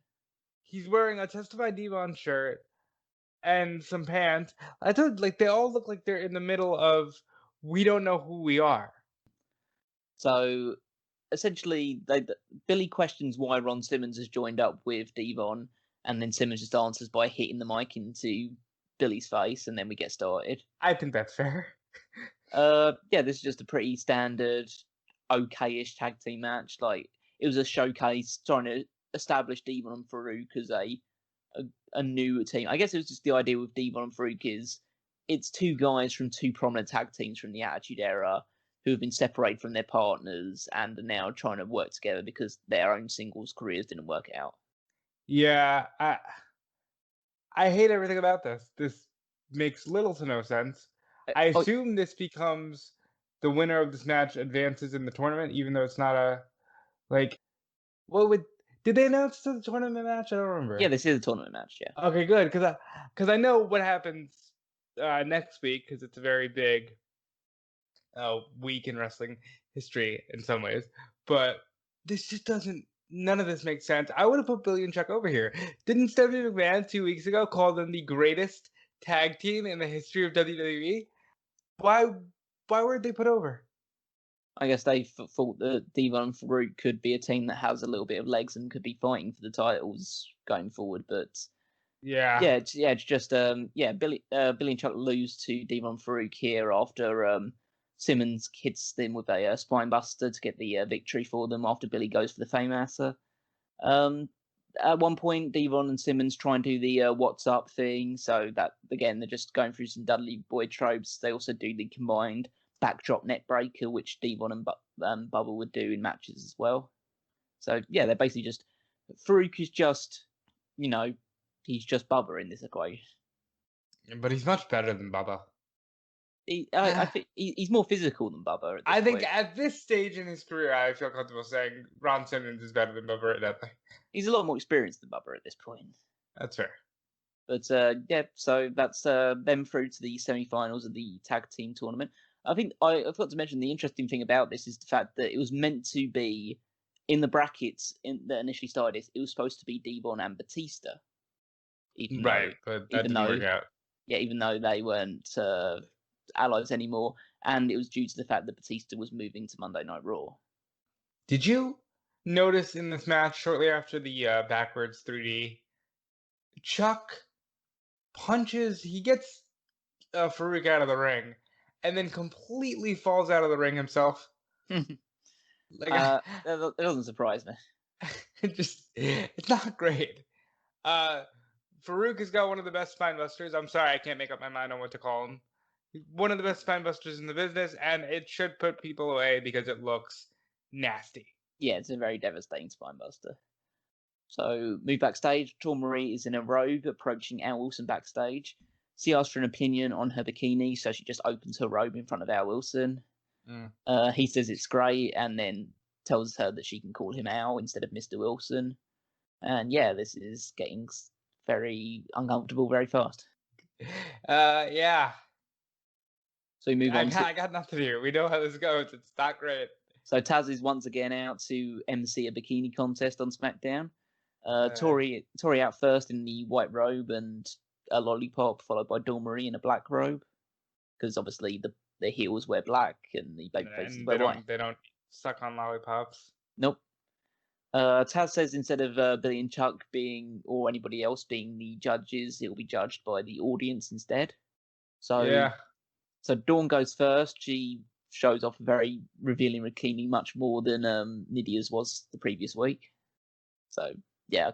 He's wearing a Testified Devon shirt and some pants. I thought they all look like they're in the middle of we don't know who we are. So essentially, Billy questions why Ron Simmons has joined up with Devon, and then Simmons just answers by hitting the mic into Billy's face, and then we get started. I think that's fair. Yeah, this is just a pretty standard, okay-ish tag team match. Like, it was a showcase trying to establish Devon and Farouk as a new team. I guess it was just the idea with Devon and Farouk is it's two guys from two prominent tag teams from the Attitude Era who have been separated from their partners and are now trying to work together because their own singles careers didn't work out. Yeah, I hate everything about this. This makes little to no sense. I assume this becomes the winner of this match advances in the tournament, even though it's not a did they announce the tournament match? I don't remember. Yeah, this is a tournament match. Yeah. Okay, good, because I know what happens next week because it's a very big week in wrestling history in some ways, but this just doesn't. None of this makes sense. I would have put Billy and Chuck over here. Didn't Stephanie McMahon 2 weeks ago call them the greatest tag team in the history of WWE? Why weren't they put over? I guess they thought that Devon and Farouk could be a team that has a little bit of legs and could be fighting for the titles going forward. But it's just Billy and Chuck lose to Devon and Farouk here after Simmons hits them with a spine buster to get the victory for them after Billy goes for the Fameasser. At one point, Devon and Simmons try and do the what's up thing. So that, again, they're just going through some Dudley Boy tropes. They also do the combined backdrop net breaker, which Devon and Bubba would do in matches as well. So, yeah, they're basically just... Farouk is just, he's just Bubba in this equation. But he's much better than Bubba. I think he's more physical than Bubba. I think at this stage in his career, I feel comfortable saying Ron Simmons is better than Bubba at that. He's a lot more experienced than Bubba at this point. That's fair. But so that's them through to the semi-finals of the tag team tournament. I think I forgot to mention the interesting thing about this is the fact that it was meant to be in the brackets that initially started. It was supposed to be Devon and Batista, but that didn't work out. Yeah, even though they weren't allies anymore, and it was due to the fact that Batista was moving to Monday Night Raw. Did you notice in this match shortly after the backwards 3D, Chuck punches, he gets Farouk out of the ring and then completely falls out of the ring himself? It doesn't surprise me. It's not great. Farouk has got one of the best spine busters. I'm sorry, I can't make up my mind on what to call him. One of the best spine busters in the business, and it should put people away because it looks nasty. Yeah, it's a very devastating spine buster. So, move backstage. Dawn Marie is in a robe approaching Al Wilson backstage. She asks for an opinion on her bikini, so she just opens her robe in front of Al Wilson. He says it's great, and then tells her that she can call him Al instead of Mr. Wilson. And yeah, this is getting very uncomfortable very fast. Yeah. So we move on. I got nothing here. We know how this goes. It's not great. So Taz is once again out to MC a bikini contest on SmackDown. Tori out first in the white robe and a lollipop, followed by Dawn Marie in a black robe. Because obviously the heels wear black and the babyfaces wear white. They don't suck on lollipops. Nope. Taz says instead of Billy and Chuck or anybody else being the judges, it will be judged by the audience instead. So Dawn goes first. She shows off a very revealing bikini, much more than Nydia's was the previous week. So yeah,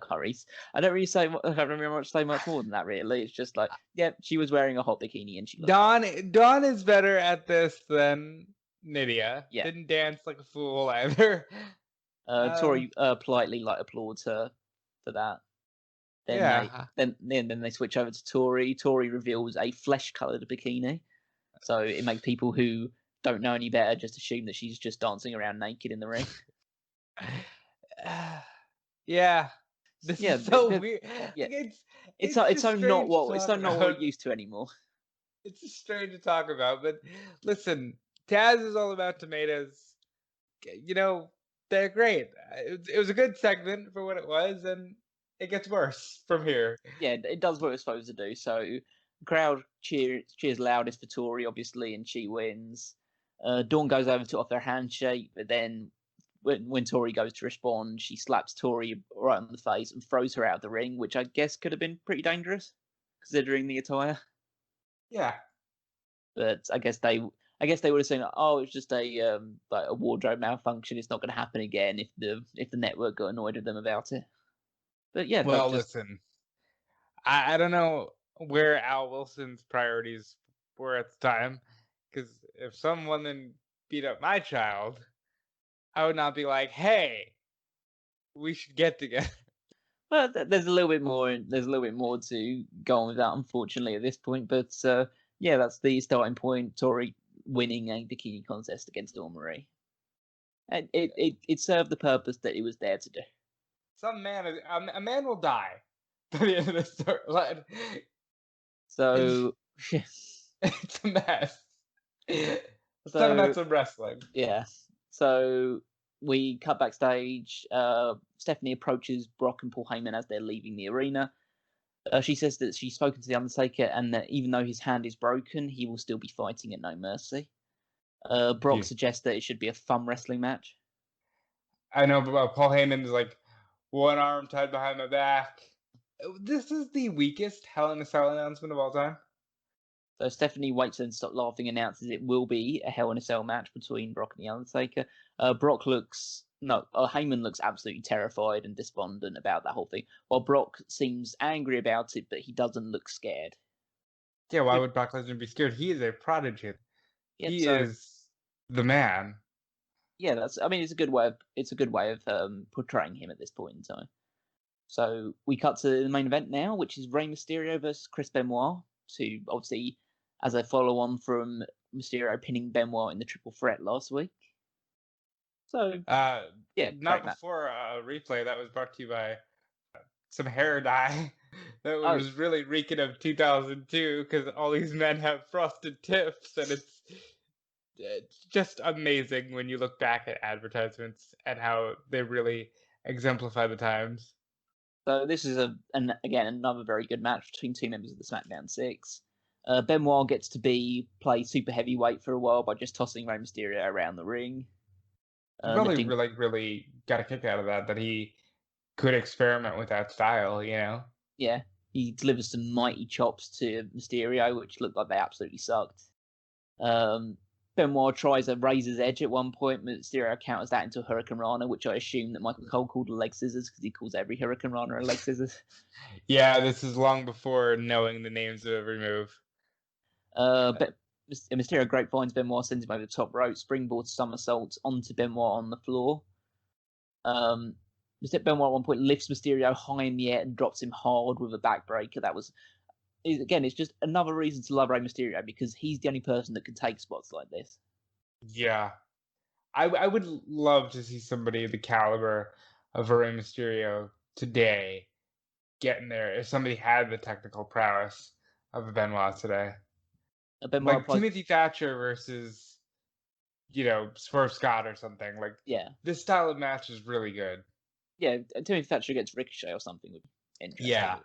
I don't remember say much more than that. Really, it's just like, yeah, she was wearing a hot bikini and she. Dawn is better at this than Nydia. Yeah, didn't dance like a fool either. Tori politely applauds her for that. Then they switch over to Tori. Tori reveals a flesh-colored bikini. So it makes people who don't know any better just assume that she's just dancing around naked in the ring. Yeah. This Yeah, is so the- weird. yeah. Like, It's just so not strange to what talk we're about. used to anymore. It's just strange to talk about, but listen, Taz is all about tomatoes. You know, they're great. It was a good segment for what it was, and it gets worse from here. Yeah, it does what it's supposed to do. So the crowd cheers loudest for Tori, obviously, and she wins. Dawn goes over to offer a handshake, but then when Tori goes to respond, she slaps Tori right on the face and throws her out of the ring, which I guess could have been pretty dangerous considering the attire. Yeah. But I guess they would have said, "Oh, it's just a like a wardrobe malfunction. It's not going to happen again." If the network got annoyed with them about it. But yeah, Well, just listen, I don't know where Al Wilson's priorities were at the time, because if some woman beat up my child, I would not be like, "Hey, we should get together." well, there's a little bit more. There's a little bit more to go on with that, unfortunately, at this point. But yeah, that's the starting point. Tori winning a bikini contest against Dawn Marie. And it served the purpose that it was there to do. Some man, a man will die by the end of the storyline. So It's a mess. Let's talk so about some wrestling. yeah. So we cut backstage. Stephanie approaches Brock and Paul Heyman as they're leaving the arena. She says that she's spoken to The Undertaker and that even though his hand is broken, he will still be fighting at No Mercy. Brock Yeah. suggests that it should be a fun wrestling match. I know, but Paul Heyman is like one arm tied behind my back. This is the weakest Hell in a Cell announcement of all time. So Stephanie waits and stops laughing, announces it will be a Hell in a Cell match between Brock and The Undertaker. Heyman looks absolutely terrified and despondent about that whole thing, while Brock seems angry about it, but he doesn't look scared. Yeah, why would Brock Lesnar be scared? He is a prodigy. Yeah, He so is the man. yeah, it's a good way of portraying him at this point in time. So we cut to the main event now, which is Rey Mysterio versus Chris Benoit, to obviously as a follow on from Mysterio pinning Benoit in the triple threat last week. So yeah, Not before a replay that was brought to you by some hair dye that was really reeking of 2002, because all these men have frosted tips, and it's just amazing when you look back at advertisements and how they really exemplify the times. So this is again another very good match between two members of the SmackDown Six. Benoit gets to play super heavyweight for a while by just tossing Rey Mysterio around the ring. He probably really got a kick out of that he could experiment with that style, you know? Yeah, he delivers some mighty chops to Mysterio, which looked like they absolutely sucked. Benoit tries a razor's edge at one point, but Mysterio counters that into a Hurricane Rana, which I assume that Michael Cole called a leg scissors because he calls every Hurricane Rana a leg scissors. Yeah, this is long before knowing the names of every move. But Mysterio grapevines Benoit, sends him over the top rope, springboard somersaults onto Benoit on the floor. Benoit at one point lifts Mysterio high in the air and drops him hard with a backbreaker. It's just another reason to love Rey Mysterio, because he's the only person that can take spots like this. Yeah. I would love to see somebody the caliber of Rey Mysterio today getting there if somebody had the technical prowess of a Benoit today. Like Timothy Thatcher versus, Swerve Scott or something. Like, this style of match is really good. Yeah, Timothy Thatcher gets Ricochet or something would be interesting. Yeah.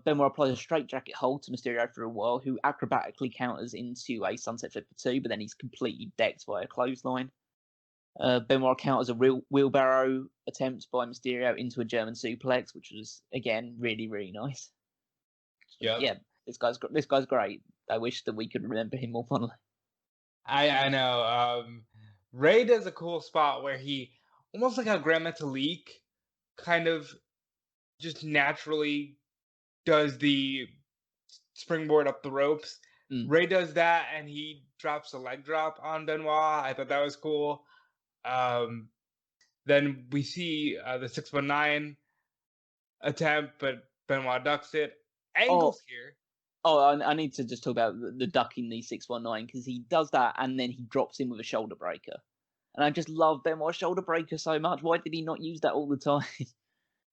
Benoit applies a straightjacket hold to Mysterio for a while, who acrobatically counters into a Sunset Flipper 2, but then he's completely decked by a clothesline. Benoit counters a wheelbarrow attempt by Mysterio into a German suplex, which was, again, really, really nice. Yep. Yeah, this guy's great. I wish that we could remember him more fondly. I know. Ray does a cool spot where he, almost like how Grand Metalik kind of just naturally does the springboard up the ropes. Ray does that, and he drops a leg drop on Benoit. I thought that was cool. Then we see the 619 attempt, but Benoit ducks it. Angles here. Oh, I need to just talk about the ducking the 619 because he does that and then he drops in with a shoulder breaker. And I just love Benoit's shoulder breaker so much. Why did he not use that all the time?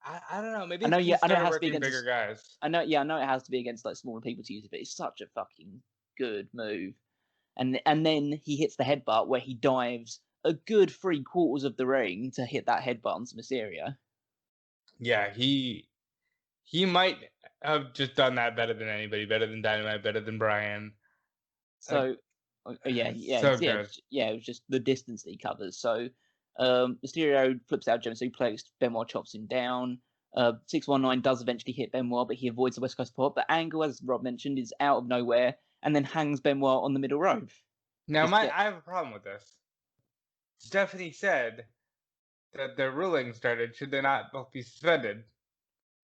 I don't know. Maybe I know, he I know it started has to be working against. bigger guys. I know it has to be against like smaller people to use it, but it's such a fucking good move. And then he hits the headbutt where he dives a good 3/4 of the ring to hit that headbutt on Mysterio. Yeah, he might have just done that better than anybody, better than Dynamite, better than Brian. Like, So, yeah, so good. it was just the distance that he covers. So, Mysterio flips out German suplex, Benoit chops him down. 619 does eventually hit Benoit, but he avoids the West Coast pop. But Angle, as Rob mentioned, is out of nowhere and then hangs Benoit on the middle rope. Now, I have a problem with this. Stephanie said that the ruling started. Should they not both be suspended?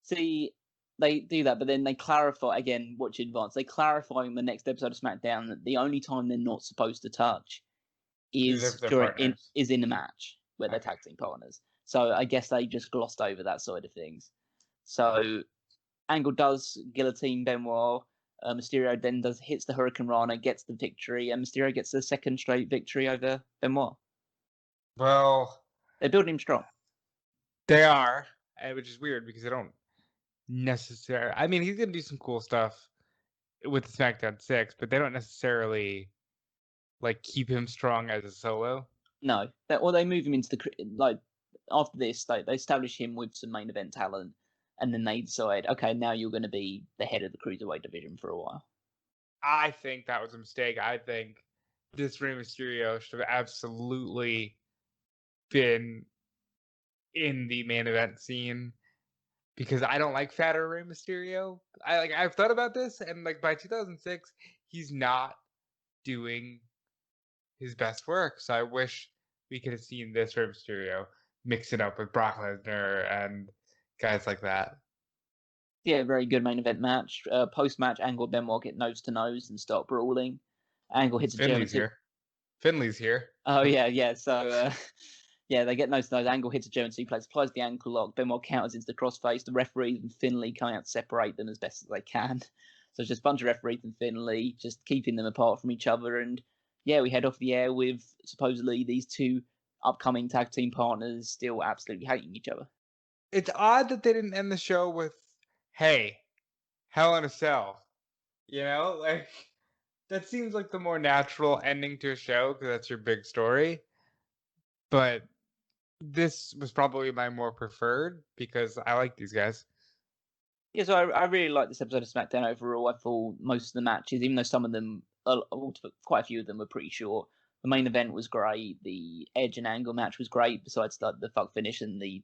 See, they do that, but then they clarify again. Watch in advance. They clarify in the next episode of SmackDown that the only time they're not supposed to touch is in a match where they're tag team partners. So I guess they just glossed over that side of things. So Angle does guillotine Benoit. Mysterio then hits the Hurricane Rana, gets the victory, and Mysterio gets the second straight victory over Benoit. Well, they're building him strong. They are, which is weird because they don't necessarily. I mean, he's gonna do some cool stuff with the SmackDown 6, but they don't necessarily like keep him strong as a solo. No, they move him into the after this. They establish him with some main event talent, and then they decide, okay, now you're going to be the head of the cruiserweight division for a while. I think that was a mistake. I think this Rey Mysterio should have absolutely been in the main event scene because I don't like fatter Rey Mysterio. I've thought about this, and like by 2006, he's not doing his best work. So I wish we could have seen this Rey Mysterio mix it up with Brock Lesnar and guys like that. Yeah, very good main event match. Post match, Angle and Benoit get nose to nose and start brawling. Angle hits a German here. Finley's here. Oh yeah. So yeah, they get nose to nose. Angle hits a German suplex, applies the ankle lock. Benoit counters into the crossface. The referees and Finley coming out to separate them as best as they can. So it's just a bunch of referees and Finley just keeping them apart from each other. And yeah, we head off the air with supposedly these two upcoming tag team partners still absolutely hating each other. It's odd that they didn't end the show with, hey, Hell in a Cell. You know, like that seems like the more natural ending to a show because that's your big story. But this was probably my more preferred because I like these guys. Yeah, so I really like this episode of SmackDown overall. I thought most of the matches, even though some of them, quite a few of them were pretty short, the main event was great. The Edge and Angle match was great, besides the fuck finish and the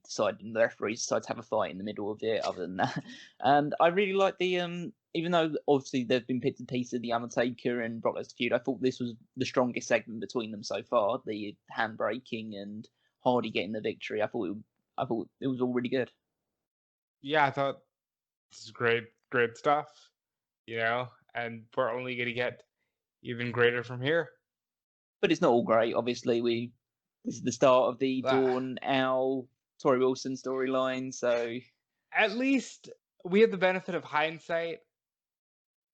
referees decided to have a fight in the middle of it, other than that. And I really like the, even though obviously there's been bits and pieces of The Undertaker and Brock Lesnar feud, I thought this was the strongest segment between them so far. The handbraking and Hardy getting the victory. I thought it was all really good. Yeah, I thought this is great stuff, you know, and we're only going to get even greater from here. But it's not all great. Obviously, this is the start of the Dawn Al Tori Wilson storyline, so at least we have the benefit of hindsight,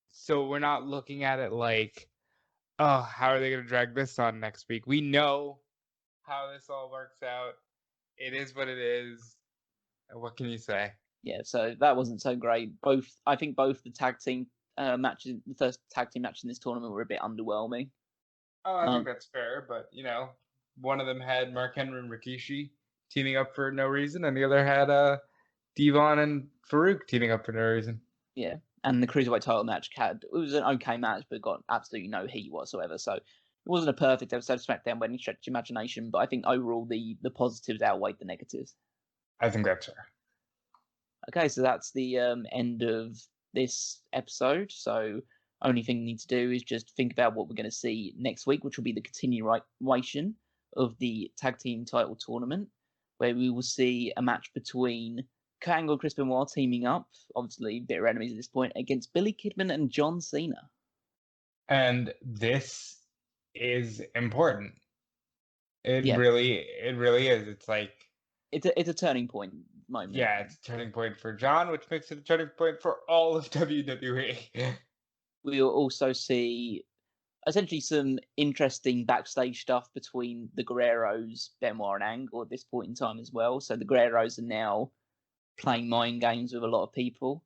so we're not looking at it like, oh, how are they going to drag this on next week? We know how this all works out. It is what it is. What can you say? Yeah, so that wasn't so great. I think both the tag team matches, the first tag team match in this tournament, were a bit underwhelming. Oh, I think that's fair, but you know, one of them had Mark Henry and Rikishi teaming up for no reason, and the other had Devon and Farouk teaming up for no reason. Yeah, and the cruiserweight title match it was an okay match, but got absolutely no heat whatsoever. So it wasn't a perfect episode of SmackDown by any stretch of imagination, but I think overall the positives outweighed the negatives. I think that's fair. Okay, so that's the end of this episode. So only thing you need to do is just think about what we're going to see next week, which will be the continuation of the tag team title tournament, where we will see a match between Kurt Angle and Chris Benoit teaming up, obviously bitter enemies at this point, against Billy Kidman and John Cena. And this is important. It really is. It's like it's a turning point moment. Yeah, it's a turning point for John, which makes it a turning point for all of WWE. we'll also see essentially some interesting backstage stuff between the Guerreros, Benoit and Angle at this point in time as well. So the Guerreros are now playing mind games with a lot of people.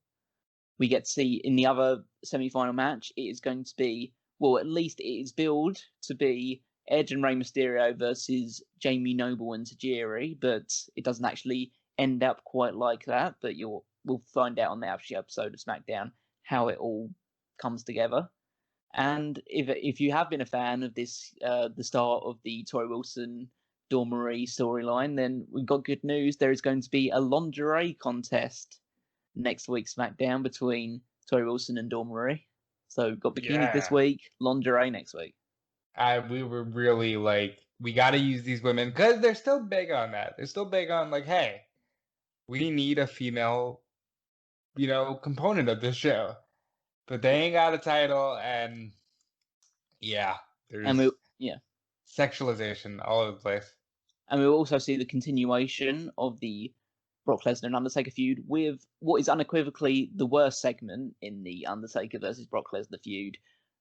We get to see in the other semi-final match, it is going to be, well, at least it is billed to be Edge and Rey Mysterio versus Jamie Noble and Tajiri, but it doesn't actually end up quite like that. But we'll find out on the actual episode of SmackDown how it all comes together. And if you have been a fan of this, the start of the Tori Wilson Dawn Marie storyline, then we've got good news. There is going to be a lingerie contest next week's SmackDown between Tori Wilson and Dawn Marie. So we've got bikinis this week, lingerie next week. We were really like, we got to use these women because they're still big on that. They're still big on like, hey, we need a female, component of this show. But they ain't got a title, and there's sexualization all over the place. And we'll also see the continuation of the Brock Lesnar and Undertaker feud with what is unequivocally the worst segment in the Undertaker versus Brock Lesnar feud,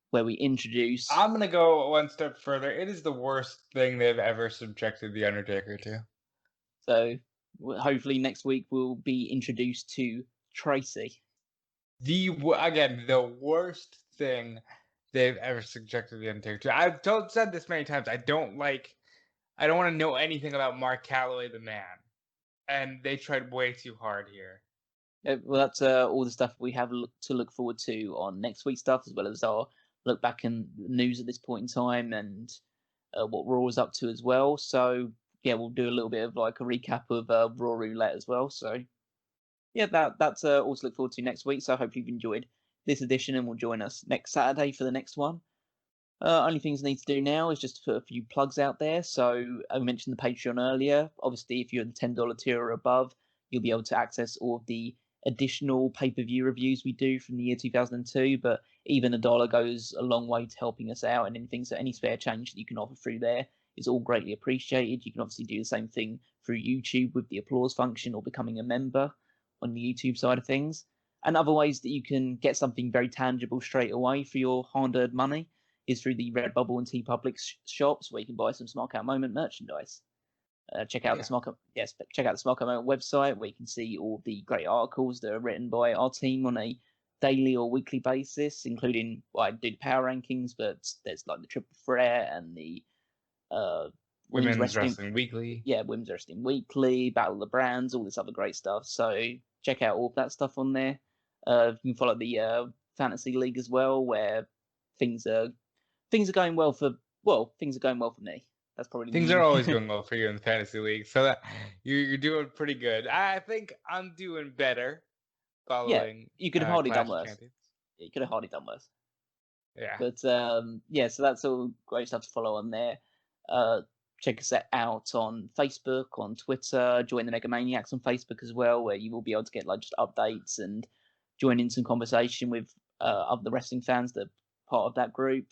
where we introduce... I'm going to go one step further. It is the worst thing they've ever subjected the Undertaker to. So hopefully next week we'll be introduced to Tracy. The worst thing they've ever subjected the Undertaker to. I've said this many times. I don't want to know anything about Mark Calloway, the man. And they tried way too hard here. Well, that's all the stuff we have to look forward to on next week's stuff, as well as our look back in news at this point in time and what Raw is up to as well. So, yeah, we'll do a little bit of like a recap of Raw Roulette as well. So, yeah, that's all to look forward to next week. So I hope you've enjoyed this edition and will join us next Saturday for the next one. Only things I need to do now is just to put a few plugs out there. So I mentioned the Patreon earlier. Obviously, if you're the $10 tier or above, you'll be able to access all of the additional pay-per-view reviews we do from the year 2002. But even $1 goes a long way to helping us out, and any spare change that you can offer through there is all greatly appreciated. You can obviously do the same thing through YouTube with the applause function or becoming a member on the YouTube side of things. And other ways that you can get something very tangible straight away for your hard-earned money is through the Redbubble and TeePublic shops, where you can buy some Smark Out Moment merchandise. Check out the Smark Out Moment website, where you can see all the great articles that are written by our team on a daily or weekly basis, including, I do the power rankings, but there's like the Triple Threat and the Women's Wrestling Weekly. Yeah, Women's Wrestling Weekly, Battle of the Brands, all this other great stuff. So check out all of that stuff on there. You can follow the Fantasy League as well, where things are going well for me. That's probably things are always going well for you in the Fantasy League, so that you're doing pretty good. I think I'm doing better. Following, you could have hardly done worse. You could have hardly done worse. Yeah. But so that's all great stuff to follow on there. Check us out on Facebook, on Twitter. Join the Megamaniacs on Facebook as well, where you will be able to get like just updates and join in some conversation with other wrestling fans that are part of that group.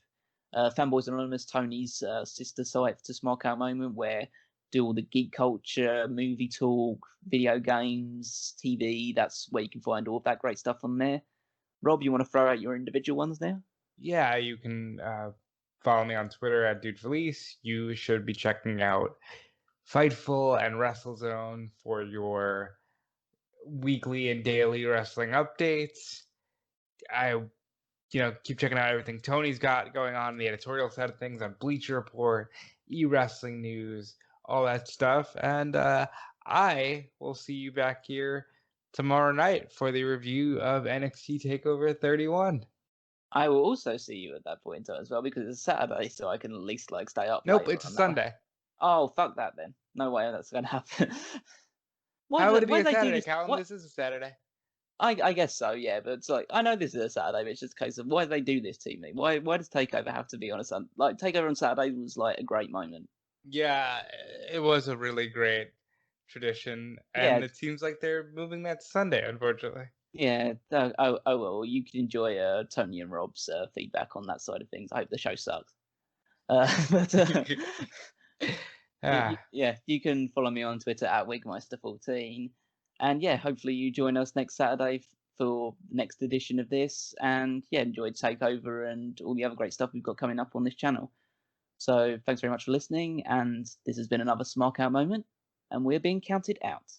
Fanboys Anonymous, Tony's sister site to Smark Out Moment, where do all the geek culture, movie talk, video games, TV. That's where you can find all of that great stuff on there. Rob, you want to throw out your individual ones now? Yeah, you can follow me on Twitter at DeFelice. You should be checking out Fightful and WrestleZone for your weekly and daily wrestling updates. I keep checking out everything Tony's got going on in the editorial side of things on Bleacher Report, eWrestling News, all that stuff. And I will see you back here tomorrow night for the review of NXT TakeOver 31. I will also see you at that point in time as well, because it's Saturday, so I can at least stay up. Nope, it's a Sunday. Oh, fuck that then. No way that's going to happen. How would it be a Saturday, Callum? This is a Saturday. I guess so, yeah, but it's I know this is a Saturday, but it's just a case of why do they do this to me? Why does TakeOver have to be on a Sunday? TakeOver on Saturday was a great moment. Yeah, it was a really great tradition, and it seems like they're moving that to Sunday, unfortunately. Yeah, well, you can enjoy Tony and Rob's feedback on that side of things. I hope the show sucks. You can follow me on Twitter at Wigmeister14. And hopefully you join us next Saturday for the next edition of this, and yeah, enjoyed Takeover and all the other great stuff we've got coming up on this channel. So thanks very much for listening, and this has been another Smark Out Moment, and we're being counted out.